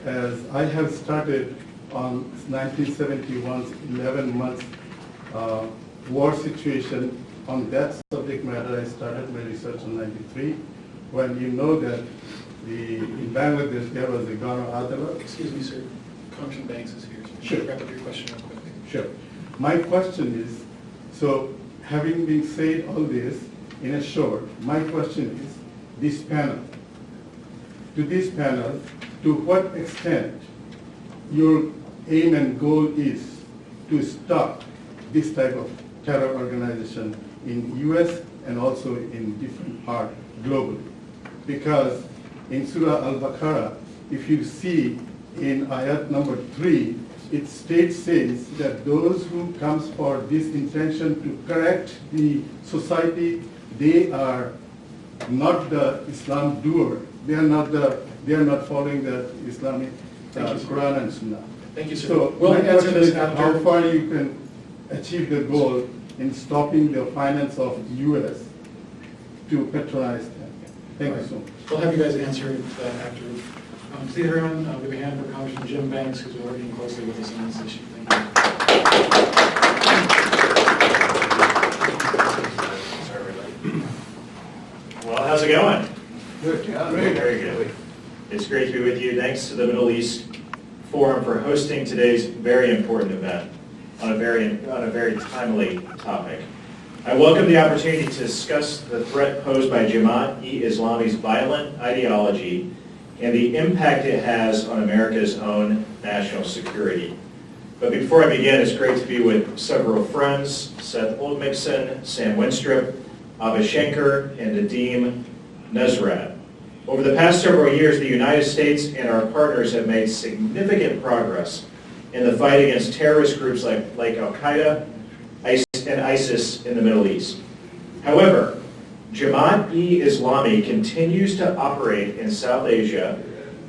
as I have started on 1971's 11 months war situation, on that subject matter I started my research in 93, when you know that in Bangladesh there was a Ghana Adalat. Excuse me, sir. Congressman Banks is here. Sure. Wrap up your question real quickly. Sure. My question is, so having been said all this, in a short, my question is, this panel, to what extent your aim and goal is to stop this type of terror organization in US and also in different parts globally? Because in Surah Al-Baqarah, if you see in ayat number 3, it says that those who comes for this intention to correct the society, they are not the Islam doer. They are not following the Islamic Quran and Sunnah. Thank you, sir. So We'll my answer question this is after. how far you can achieve the goal in stopping the finance of U.S. to patronize them. Thank you so much. We'll have you guys answer that after. Please, everyone, give a hand for Congressman Jim Banks, who's working closely with us on this issue. Thank you. Well, how's it going? Good. Very good. It's great to be with you. Thanks to the Middle East Forum for hosting today's very important event on a very timely topic. I welcome the opportunity to discuss the threat posed by Jamaat-e-Islami's violent ideology and the impact it has on America's own national security. But before I begin, it's great to be with several friends, Seth Oldmixon, Sam Westrop, Abha Shankar, and Nadeem, Nusrat. Over the past several years, the United States and our partners have made significant progress in the fight against terrorist groups like Al-Qaeda and ISIS in the Middle East. However, Jamaat-e-Islami continues to operate in South Asia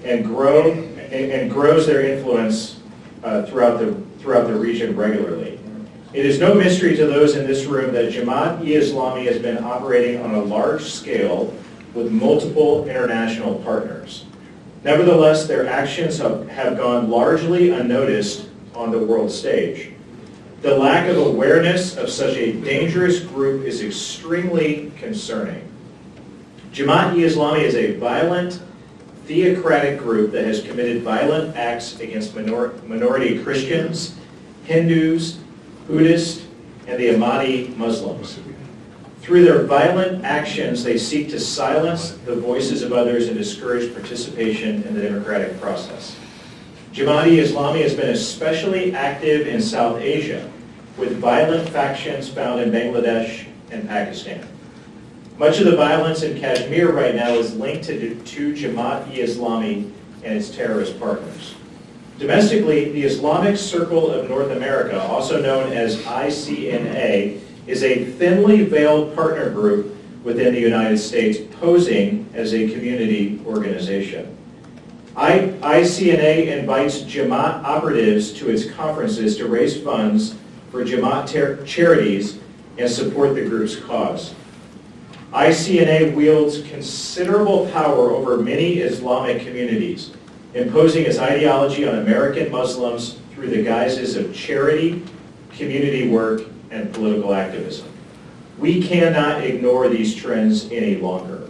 and grows their influence throughout the region regularly. It is no mystery to those in this room that Jamaat-e-Islami has been operating on a large scale with multiple international partners. Nevertheless, their actions have gone largely unnoticed on the world stage. The lack of awareness of such a dangerous group is extremely concerning. Jamaat-e-Islami is a violent, theocratic group that has committed violent acts against minority Christians, Hindus, Buddhists, and the Ahmadi Muslims. Through their violent actions, they seek to silence the voices of others and discourage participation in the democratic process. Jamaat-e-Islami has been especially active in South Asia, with violent factions found in Bangladesh and Pakistan. Much of the violence in Kashmir right now is linked to Jamaat-e-Islami and its terrorist partners. Domestically, the Islamic Circle of North America, also known as ICNA, is a thinly veiled partner group within the United States, posing as a community organization. ICNA invites Jamaat operatives to its conferences to raise funds for Jamaat charities and support the group's cause. ICNA wields considerable power over many Islamic communities, imposing its ideology on American Muslims through the guises of charity, community work, and political activism. We cannot ignore these trends any longer.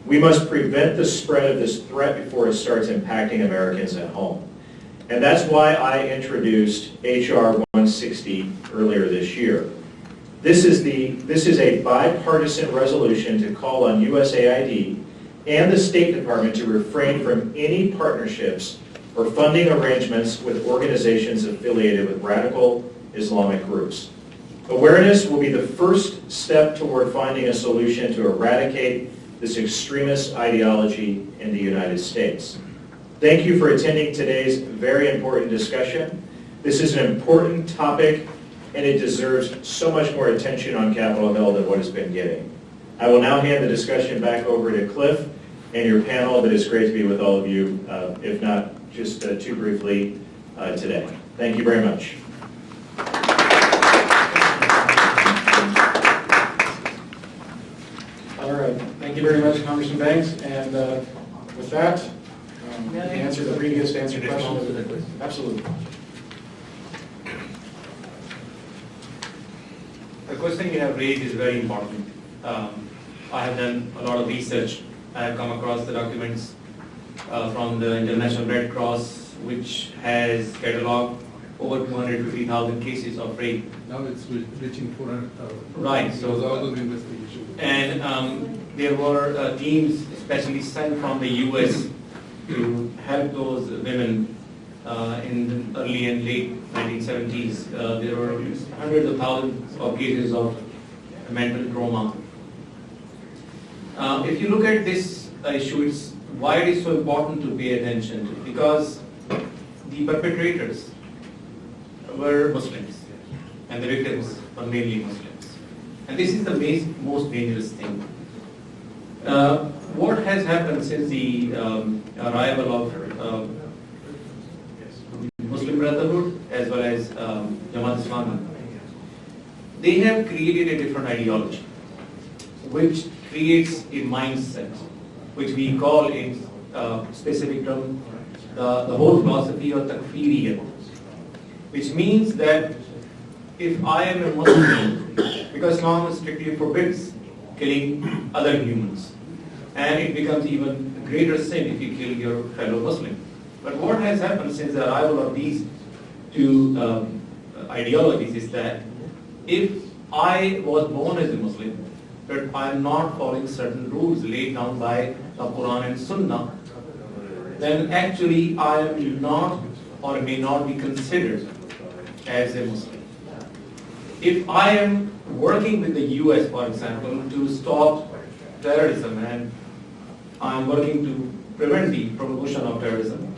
We must prevent the spread of this threat before it starts impacting Americans at home. And that's why I introduced H.R. 160 earlier this year. This is a bipartisan resolution to call on USAID and the State Department to refrain from any partnerships or funding arrangements with organizations affiliated with radical Islamic groups. Awareness will be the first step toward finding a solution to eradicate this extremist ideology in the United States. Thank you for attending today's very important discussion. This is an important topic, and it deserves so much more attention on Capitol Hill than what it's been getting. I will now hand the discussion back over to Cliff and your panel, but it's great to be with all of you, if not just too briefly today. Thank you very much. All right, thank you very much, Congressman Banks. And with that, to answer the previous answered question. Absolutely. The question you have raised is very important. I have done a lot of research. I have come across the documents from the International Red Cross, which has catalogued over 250,000 cases of rape. Now it's reaching 400,000. Right. So all those investigations. And there were teams especially sent from the US to help those women in the early and late 1970s. There were hundreds of thousands of cases of mental trauma. If you look at this issue, it's why it is so important to pay attention to, because the perpetrators were Muslims and the victims were mainly Muslims. And this is the most dangerous thing. What has happened since the arrival of Muslim Brotherhood as well as Jamaat-e-Islami, they have created a different ideology which creates a mindset which we call in specific term the whole philosophy of takfiriyya, which means that if I am a Muslim, because Islam strictly forbids killing other humans, and it becomes even a greater sin if you kill your fellow Muslim. But what has happened since the arrival of these two ideologies is that if I was born as a Muslim, but I am not following certain rules laid down by the Quran and Sunnah, then actually I am not or may not be considered as a Muslim. If I am working with the US, for example, to stop terrorism and I am working to prevent the promotion of terrorism,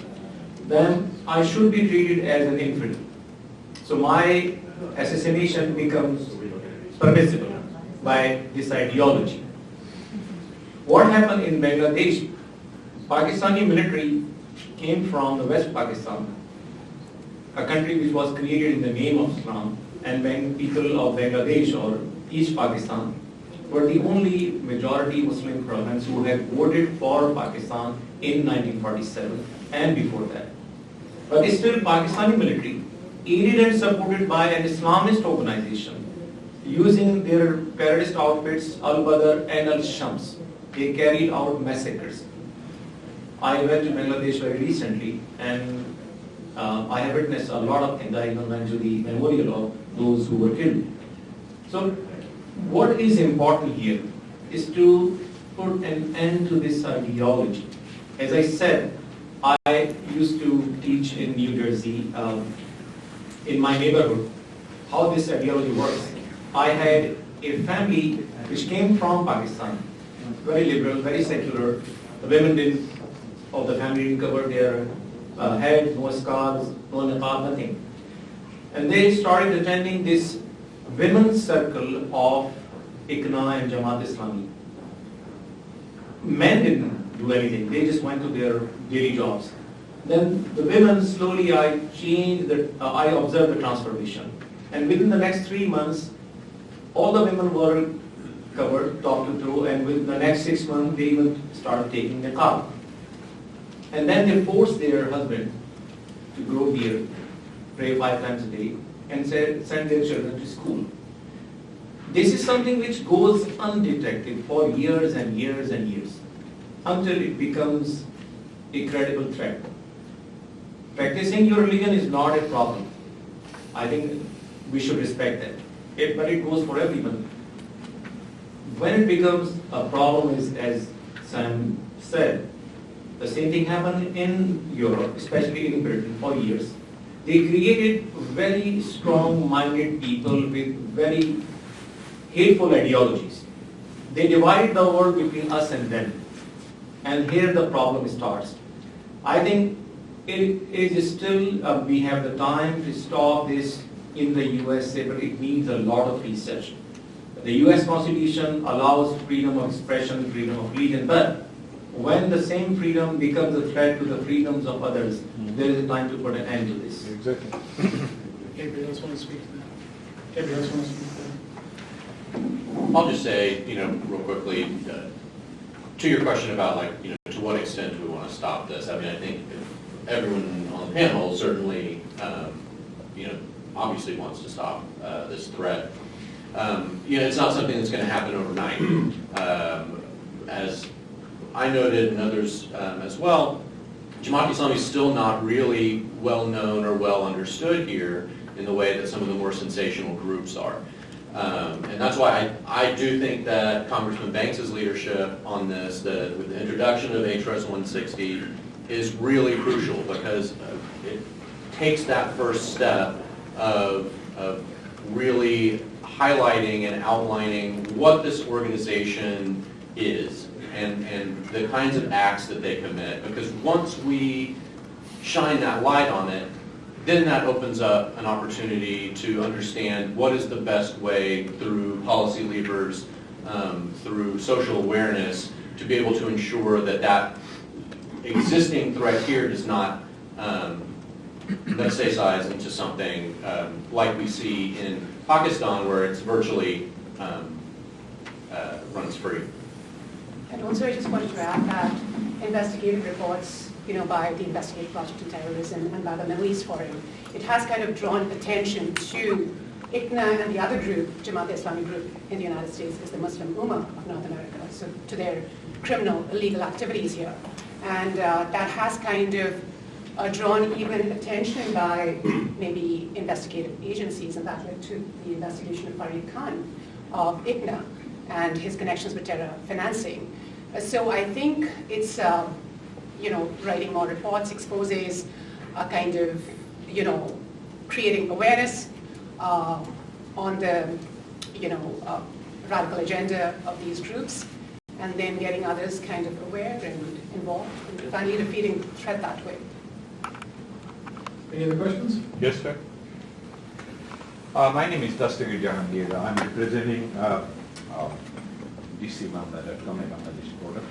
then I should be treated as an infidel. So my assassination becomes permissible by this ideology. What happened in Bangladesh? Pakistani military came from the West Pakistan, a country which was created in the name of Islam, and when people of Bangladesh or East Pakistan were the only majority Muslim province who had voted for Pakistan in 1947 and before that. But still Pakistani military, aided and supported by an Islamist organization, using their terrorist outfits Al-Badr and Al-Shams, they carried out massacres. I went to Bangladesh very recently and I have witnessed a lot of things. I even went to the memorial of those who were killed. So what is important here is to put an end to this ideology. As I said, I used to teach in New Jersey, in my neighborhood, how this ideology works. I had a family which came from Pakistan, very liberal, very secular. The women of the family didn't cover their head, no scarves, no niqab, nothing. And they started attending this women's circle of ICNA and Jamaat-e-Islami. Men didn't do anything, they just went to their daily jobs. Then the women, slowly I observed the transformation. And within the next 3 months, all the women were covered top to toe, and within the next 6 months, they even started taking niqab. And then they force their husband to grow beard, pray 5 times a day, and send their children to school. This is something which goes undetected for years and years and years, until it becomes a credible threat. Practicing your religion is not a problem. I think we should respect that. But it goes for everyone. When it becomes a problem is, as Sam said, the same thing happened in Europe, especially in Britain, for years. They created very strong-minded people with very hateful ideologies. They divided the world between us and them. And here the problem starts. I think it is still, we have the time to stop this in the USA, but it needs a lot of research. The US Constitution allows freedom of expression, freedom of religion, but when the same freedom becomes a threat to the freedoms of others, there is a time to put an end to this. Exactly. Anybody else want to speak to that? Anybody else want to speak to that? I'll just say, real quickly, to your question about to what extent do we want to stop this? I mean, I think everyone on the panel certainly, obviously wants to stop this threat. It's not something that's going to happen overnight. As I noted, and others as well, Jamaat-e-Islami is still not really well known or well understood here in the way that some of the more sensational groups are. And that's why I do think that Congressman Banks' leadership on this, with the introduction of HRS 160, is really crucial, because it takes that first step of really highlighting and outlining what this organization is and the kinds of acts that they commit. Because once we shine that light on it, then that opens up an opportunity to understand what is the best way through policy levers, through social awareness, to be able to ensure that that existing threat here does not metastasize into something like we see in Pakistan, where it's virtually runs free. And also I just wanted to add that investigative reports, by the Investigative Project on Terrorism and by the Middle East Forum, it has kind of drawn attention to ICNA and the other group, Jamaat-e-Islami group in the United States, is the Muslim Ummah of North America, so to their criminal, illegal activities here. And that has kind of drawn even attention by maybe investigative agencies, and that led to the investigation of Farid Khan of ICNA and his connections with terror financing. So I think it's, writing more reports, exposes, kind of, creating awareness on the, radical agenda of these groups, and then getting others kind of aware and involved, and finally defeating the threat that way. Any other questions? Yes, sir. My name is Dastagir Jahangir. I'm representing DC Bangladesh, Bangladesh border.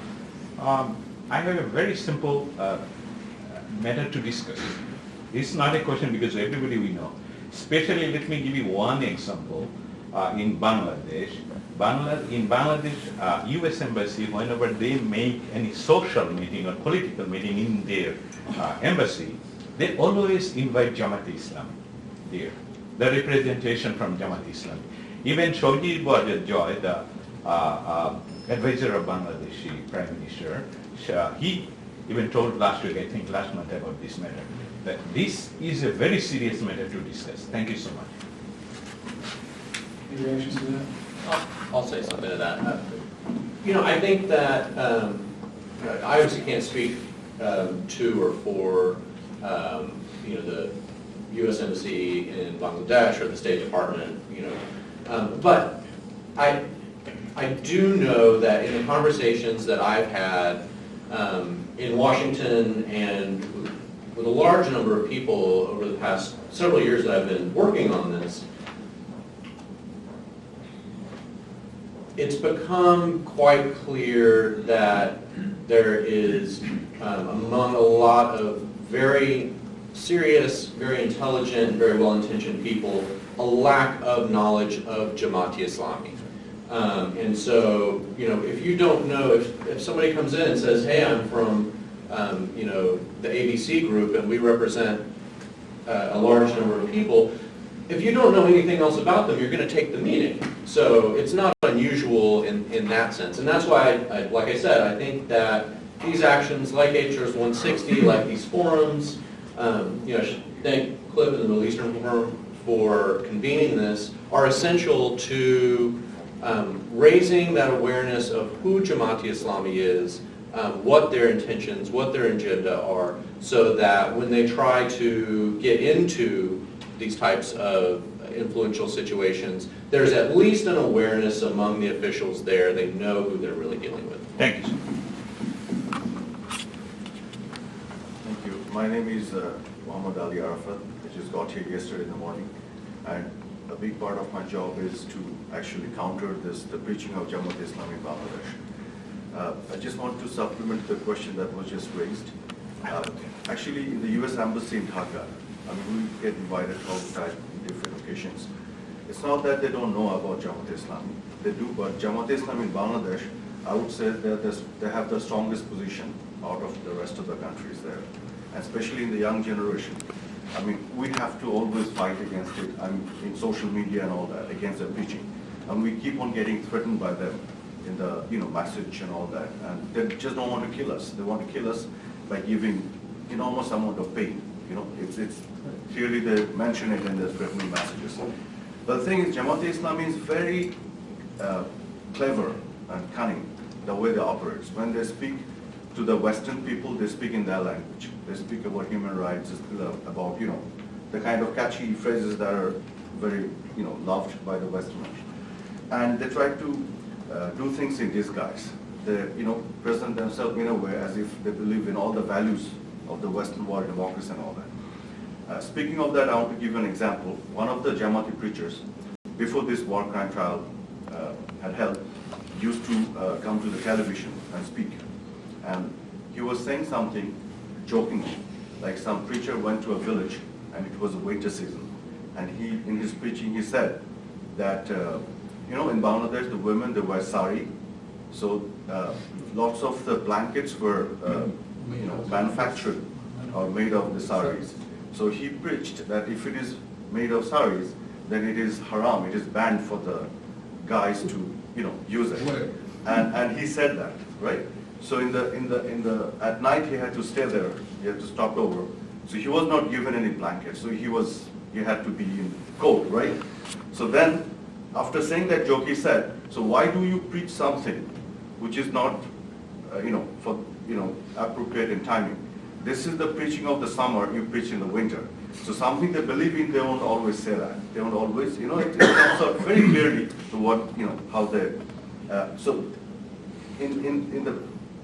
I have a very simple matter to discuss. It's not a question because everybody we know. Especially, let me give you one example. In Bangladesh, in Bangladesh, U.S. Embassy, whenever they make any social meeting or political meeting in their embassy, they always invite Jamaat-e-Islami there, the representation from Jamaat-e-Islami. Even Shoji Joy, the advisor of Bangladeshi Prime Minister, he even told last week, I think last month, about this matter, that this is a very serious matter to discuss. Thank you so much. Any reactions to that? I'll say something to that. I think that I obviously can't speak to or for the U.S. Embassy in Bangladesh or the State Department, but I do know that in the conversations that I've had in Washington and with a large number of people over the past several years that I've been working on this, it's become quite clear that there is, among a lot of very serious, very intelligent, very well-intentioned people, a lack of knowledge of Jamaat-e-Islami. And so, if you don't know, if somebody comes in and says, hey, I'm from the ABC group and we represent a large number of people, if you don't know anything else about them, you're going to take the meeting. So it's not unusual in that sense. And that's why, like I said, I think that these actions like HRS 160, like these forums, I should thank Cliff and the Middle Eastern Forum for convening this, are essential to raising that awareness of who Jamaat-e-Islami is, what their intentions, what their agenda are, so that when they try to get into these types of influential situations, there's at least an awareness among the officials there. They know who they're really dealing with. Thank you, sir. Thank you. My name is Muhammad Ali Arafat. I just got here yesterday in the morning, and a big part of my job is to actually counter the preaching of Jamaat-e-Islami in Bangladesh. I just want to supplement the question that was just raised. Actually, in the U.S. Embassy in Dhaka, we get invited all the time in different occasions. It's not that they don't know about Jamaat-e-Islami. They do, but Jamaat-e-Islami in Bangladesh, I would say that they have the strongest position out of the rest of the countries there, and especially in the young generation. We have to always fight against it, in social media and all that, against their preaching. And we keep on getting threatened by them in the message and all that. And they just don't want to kill us. They want to kill us by giving enormous amount of pain. It's clearly they mention it in the threatening messages. But the thing is, Jamaat-e-Islami is very clever and cunning the way they operate. When they speak to the Western people, they speak in their language. They speak about human rights, about the kind of catchy phrases that are very loved by the Westerners. And they try to do things in disguise. They present themselves in a way as if they believe in all the values of the Western world, democracy and all that. Speaking of that, I want to give an example. One of the Jamaati preachers, before this war crime trial had held, used to come to the television and speak. And he was saying something jokingly, like some preacher went to a village and it was a winter season. And in his preaching, he said that, in Bangladesh, the women, they wear sari. So lots of the blankets were manufactured or made of the saris. So he preached that if it is made of saris, then it is haram, it is banned for the guys to use it. And he said that, right? So at night he had to stay there, he had to stop over. So he was not given any blankets, so he had to be in cold, right? So then, after saying that joke, he said, so why do you preach something which is not, appropriate in timing? This is the preaching of the summer, you preach in the winter. So something they believe in, they won't always say that. They won't always, it comes out very clearly to what, how they, so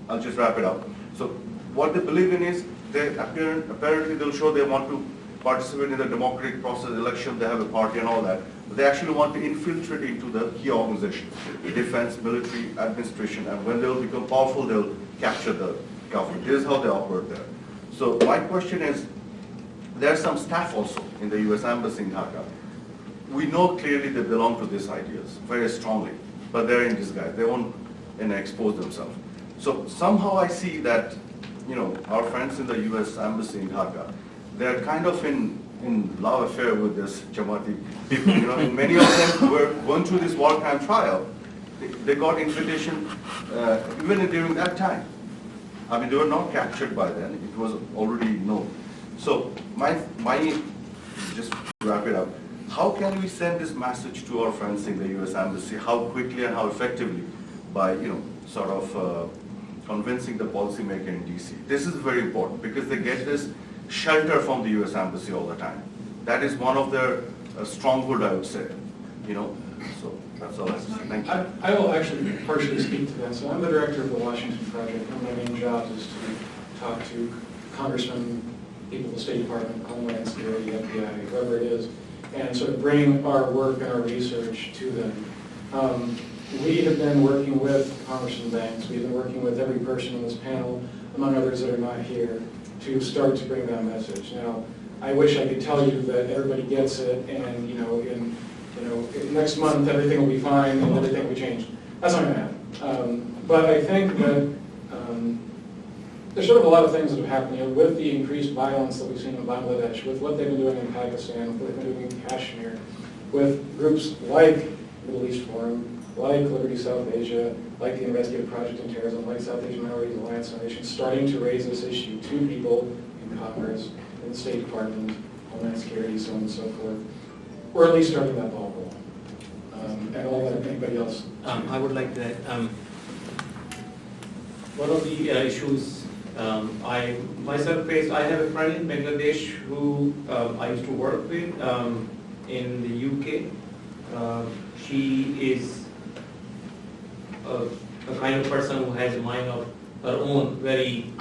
I'll just wrap it up. So what they believe in is, apparently they'll show they want to participate in the democratic process, election, they have a party and all that. But they actually want to infiltrate into the key organizations, defense, military, administration, and when they'll become powerful, they'll capture the government. This is how they operate there. So my question is, there's some staff also in the U.S. Embassy in Dhaka. We know clearly they belong to these ideas very strongly, but they're in disguise. They won't expose themselves. So somehow I see that, our friends in the U.S. Embassy in Dhaka, they're kind of in love affair with this Jamaati people. And many of them were going through this war crime trial. They got invitation even during that time. They were not captured by then. It was already known. So my just to wrap it up, how can we send this message to our friends in the U.S. Embassy? How quickly and how effectively? By convincing the policymaker in D.C. This is very important because they get this shelter from the U.S. Embassy all the time. That is one of their stronghold, I would say. So that's all I have to say. Thank you. I will actually partially speak to that. So I'm the director of the Washington Project. One of my main jobs is to talk to congressmen, people in the State Department, Homeland Security, FBI, whoever it is, and sort of bring our work and our research to them. We have been working with Congressman Banks. We've been working with every person on this panel, among others that are not here, to start to bring that message. Now, I wish I could tell you that everybody gets it, and in next month everything will be fine and everything will be changed. That's not going to happen. But I think that There's sort of a lot of things that have happened, with the increased violence that we've seen in Bangladesh, with what they've been doing in Pakistan, with what they've been doing in Kashmir, with groups like Middle East Forum, like Liberty South Asia, like the Investigative Project on Terrorism, like South Asian Minorities Alliance Foundation, starting to raise this issue to people in Congress, in the State Department, Homeland Security, so on and so forth. We're at least starting that ball rolling. And I'll let anybody else. I would like to add, one of the issues I myself faced, I have a friend in Bangladesh who I used to work with in the UK. She is a kind of person who has a mind of her own, very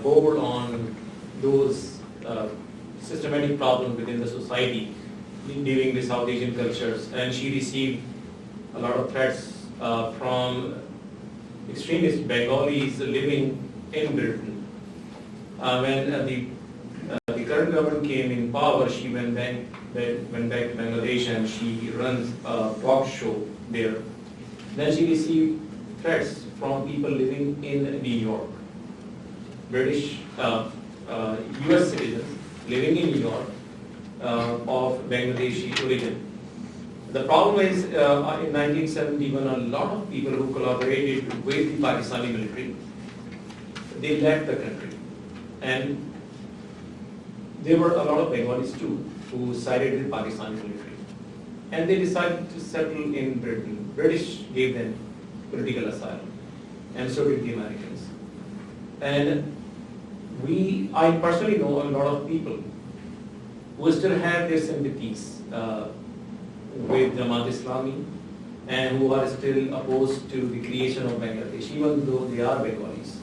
bold on those systematic problems within the society dealing with South Asian cultures, and she received a lot of threats from extremist Bengalis living in Britain. When the current government came in power, she went back to Bangladesh and she runs a talk show there. Then she received threats from people living in New York, British, US citizens living in New York of Bangladeshi origin. The problem is, in 1971, a lot of people who collaborated with the Pakistani military, they left the country. And there were a lot of Bengalis too, who sided with Pakistani military. And they decided to settle in Britain. British gave them political asylum, and so did the Americans. And I personally know a lot of people who still have their sympathies with Jamaat-e-Islami and who are still opposed to the creation of Bangladesh, even though they are Bengalis.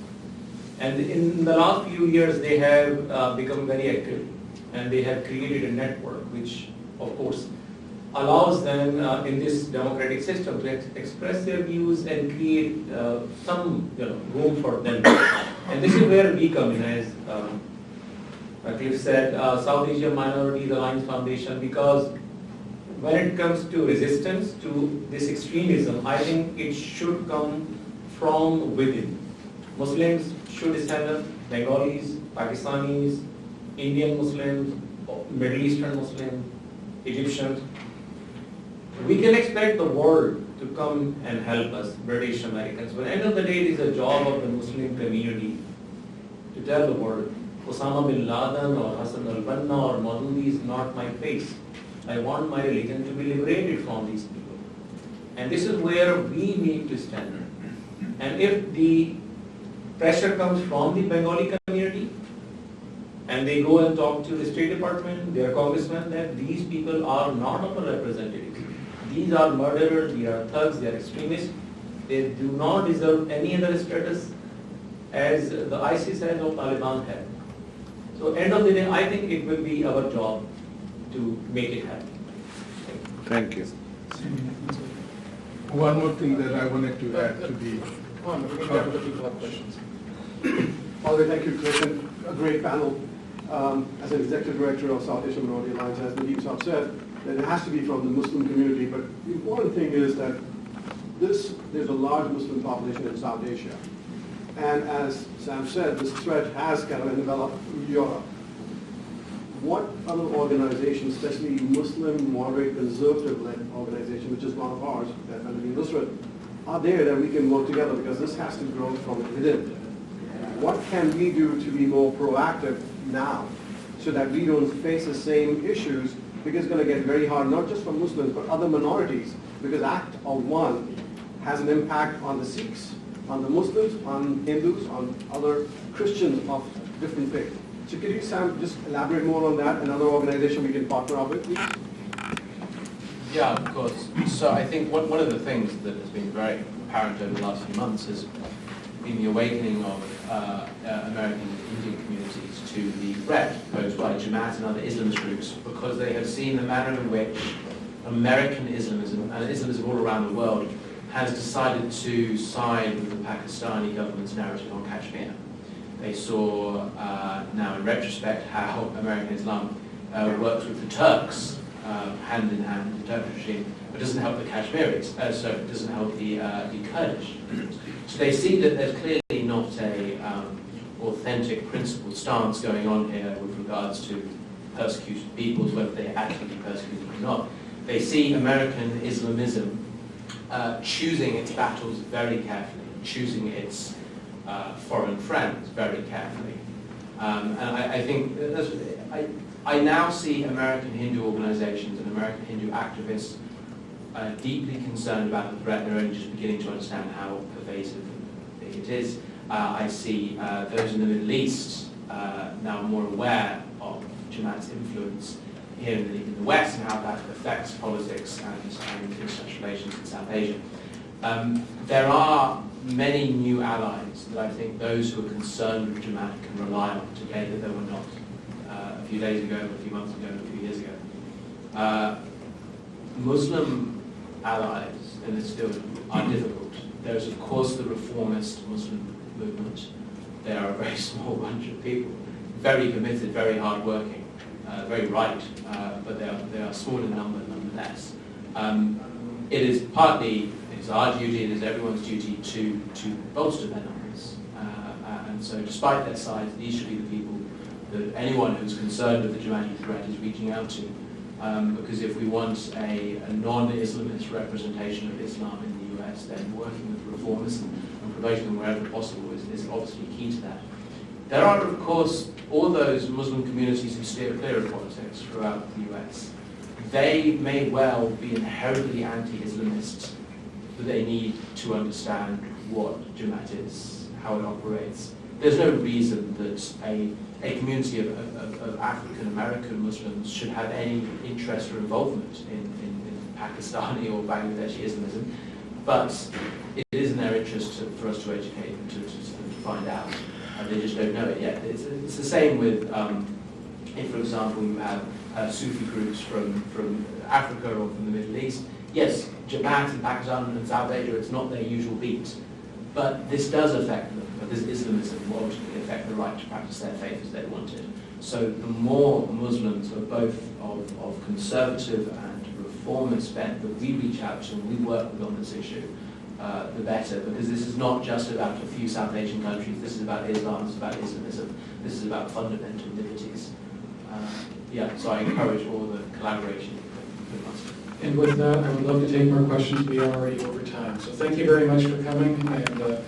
And in the last few years, they have become very active, and they have created a network which, of course, allows them in this democratic system to express their views and create some room for them. And this is where we come in, as Cliff said, South Asian Minorities Alliance Foundation, because when it comes to resistance to this extremism, I think it should come from within. Muslims should stand up, Bengalis, Pakistanis, Indian Muslims, Middle Eastern Muslims, Egyptians. We can expect the world to come and help us, British Americans. But at the end of the day, it is a job of the Muslim community to tell the world, Osama bin Laden or Hassan al-Banna or Maududi is not my face. I want my religion to be liberated from these people. And this is where we need to stand. And if the pressure comes from the Bengali community, and they go and talk to the State Department, their congressmen, that these people are not our representatives. These are murderers, they are thugs, they are extremists. They do not deserve any other status as the ISIS and or Taliban have. So end of the day, I think it will be our job to make it happen. Thank you. One more thing that I wanted to add to the... Come on, we can get to the people have questions. By the way, thank you, Christian. A great panel. As an executive director of South Asian Minority Alliance, as Nadeem said, that it has to be from the Muslim community. But the important thing is that there's a large Muslim population in South Asia. And as Sam said, this threat has kind of developed in Europe. What other organizations, especially Muslim, moderate, conservative-led organizations, which is one of ours, that Nusrat, are there that we can work together, because this has to grow from within. What can we do to be more proactive now so that we don't face the same issues, because it's going to get very hard, not just for Muslims, but other minorities, because Act of One has an impact on the Sikhs, on the Muslims, on Hindus, on other Christians of different faiths. So could you, Sam, just elaborate more on that, another organization we can partner up with, please? Yeah, of course. So I think one of the things that has been very apparent over the last few months has been the awakening of American Indian communities to the threat posed by Jamaat and other Islamist groups, because they have seen the manner in which American Islamism and Islamism all around the world has decided to side with the Pakistani government's narrative on Kashmir. They saw now in retrospect how American Islam works with the Turks hand in hand with the Turkish regime, but doesn't help the Kashmiris, so it doesn't help the Kurdish. So they see that there's clearly not authentic, principled stance going on here with regards to persecuted peoples, whether they actually be persecuted or not. They see American Islamism choosing its battles very carefully, choosing its foreign friends very carefully. And I think I now see American Hindu organizations and American Hindu activists deeply concerned about the threat. They're only just beginning to understand how pervasive and big it is. I see those in the Middle East now more aware of Jamaat's influence here in the West and how that affects politics and international relations in South Asia. There are many new allies that I think those who are concerned with Jamaat can rely on today that there were not a few days ago, a few months ago, a few years ago. Muslim allies in this field are difficult. There is, of course, the reformist Muslim movement. They are a very small bunch of people, very committed, very hard-working, very right, but they are small in number nonetheless. It is partly, it's our duty, it is everyone's duty to bolster their numbers. And so despite their size, these should be the people that anyone who's concerned with the Jamaati threat is reaching out to. Because if we want a non-Islamist representation of Islam in the US, then working with reformers and promoting them wherever possible is obviously key to that. There are, of course, all those Muslim communities who steer clear of politics throughout the US. They may well be inherently anti-Islamist, but they need to understand what Jamaat is, how it operates. There's no reason that a community of African American Muslims should have any interest or involvement in Pakistani or Bangladeshi Islamism, but it is in their interest for us to educate them to find out. They just don't know it yet. It's the same with, if for example you have Sufi groups from Africa or from the Middle East. Yes, Jamaat in Pakistan and South Asia, it's not their usual beat, but this does affect them. But this Islamism will ultimately affect the right to practice their faith as they want it. So the more Muslims of both of conservative and reformist bent that we reach out to and we work with on this issue, the better, because this is not just about a few South Asian countries. This is about Islam, this is about Islamism, this is about fundamental liberties. So I encourage all the collaboration with us. And with that, I would love to take more questions. We are already over time. So thank you very much for coming. And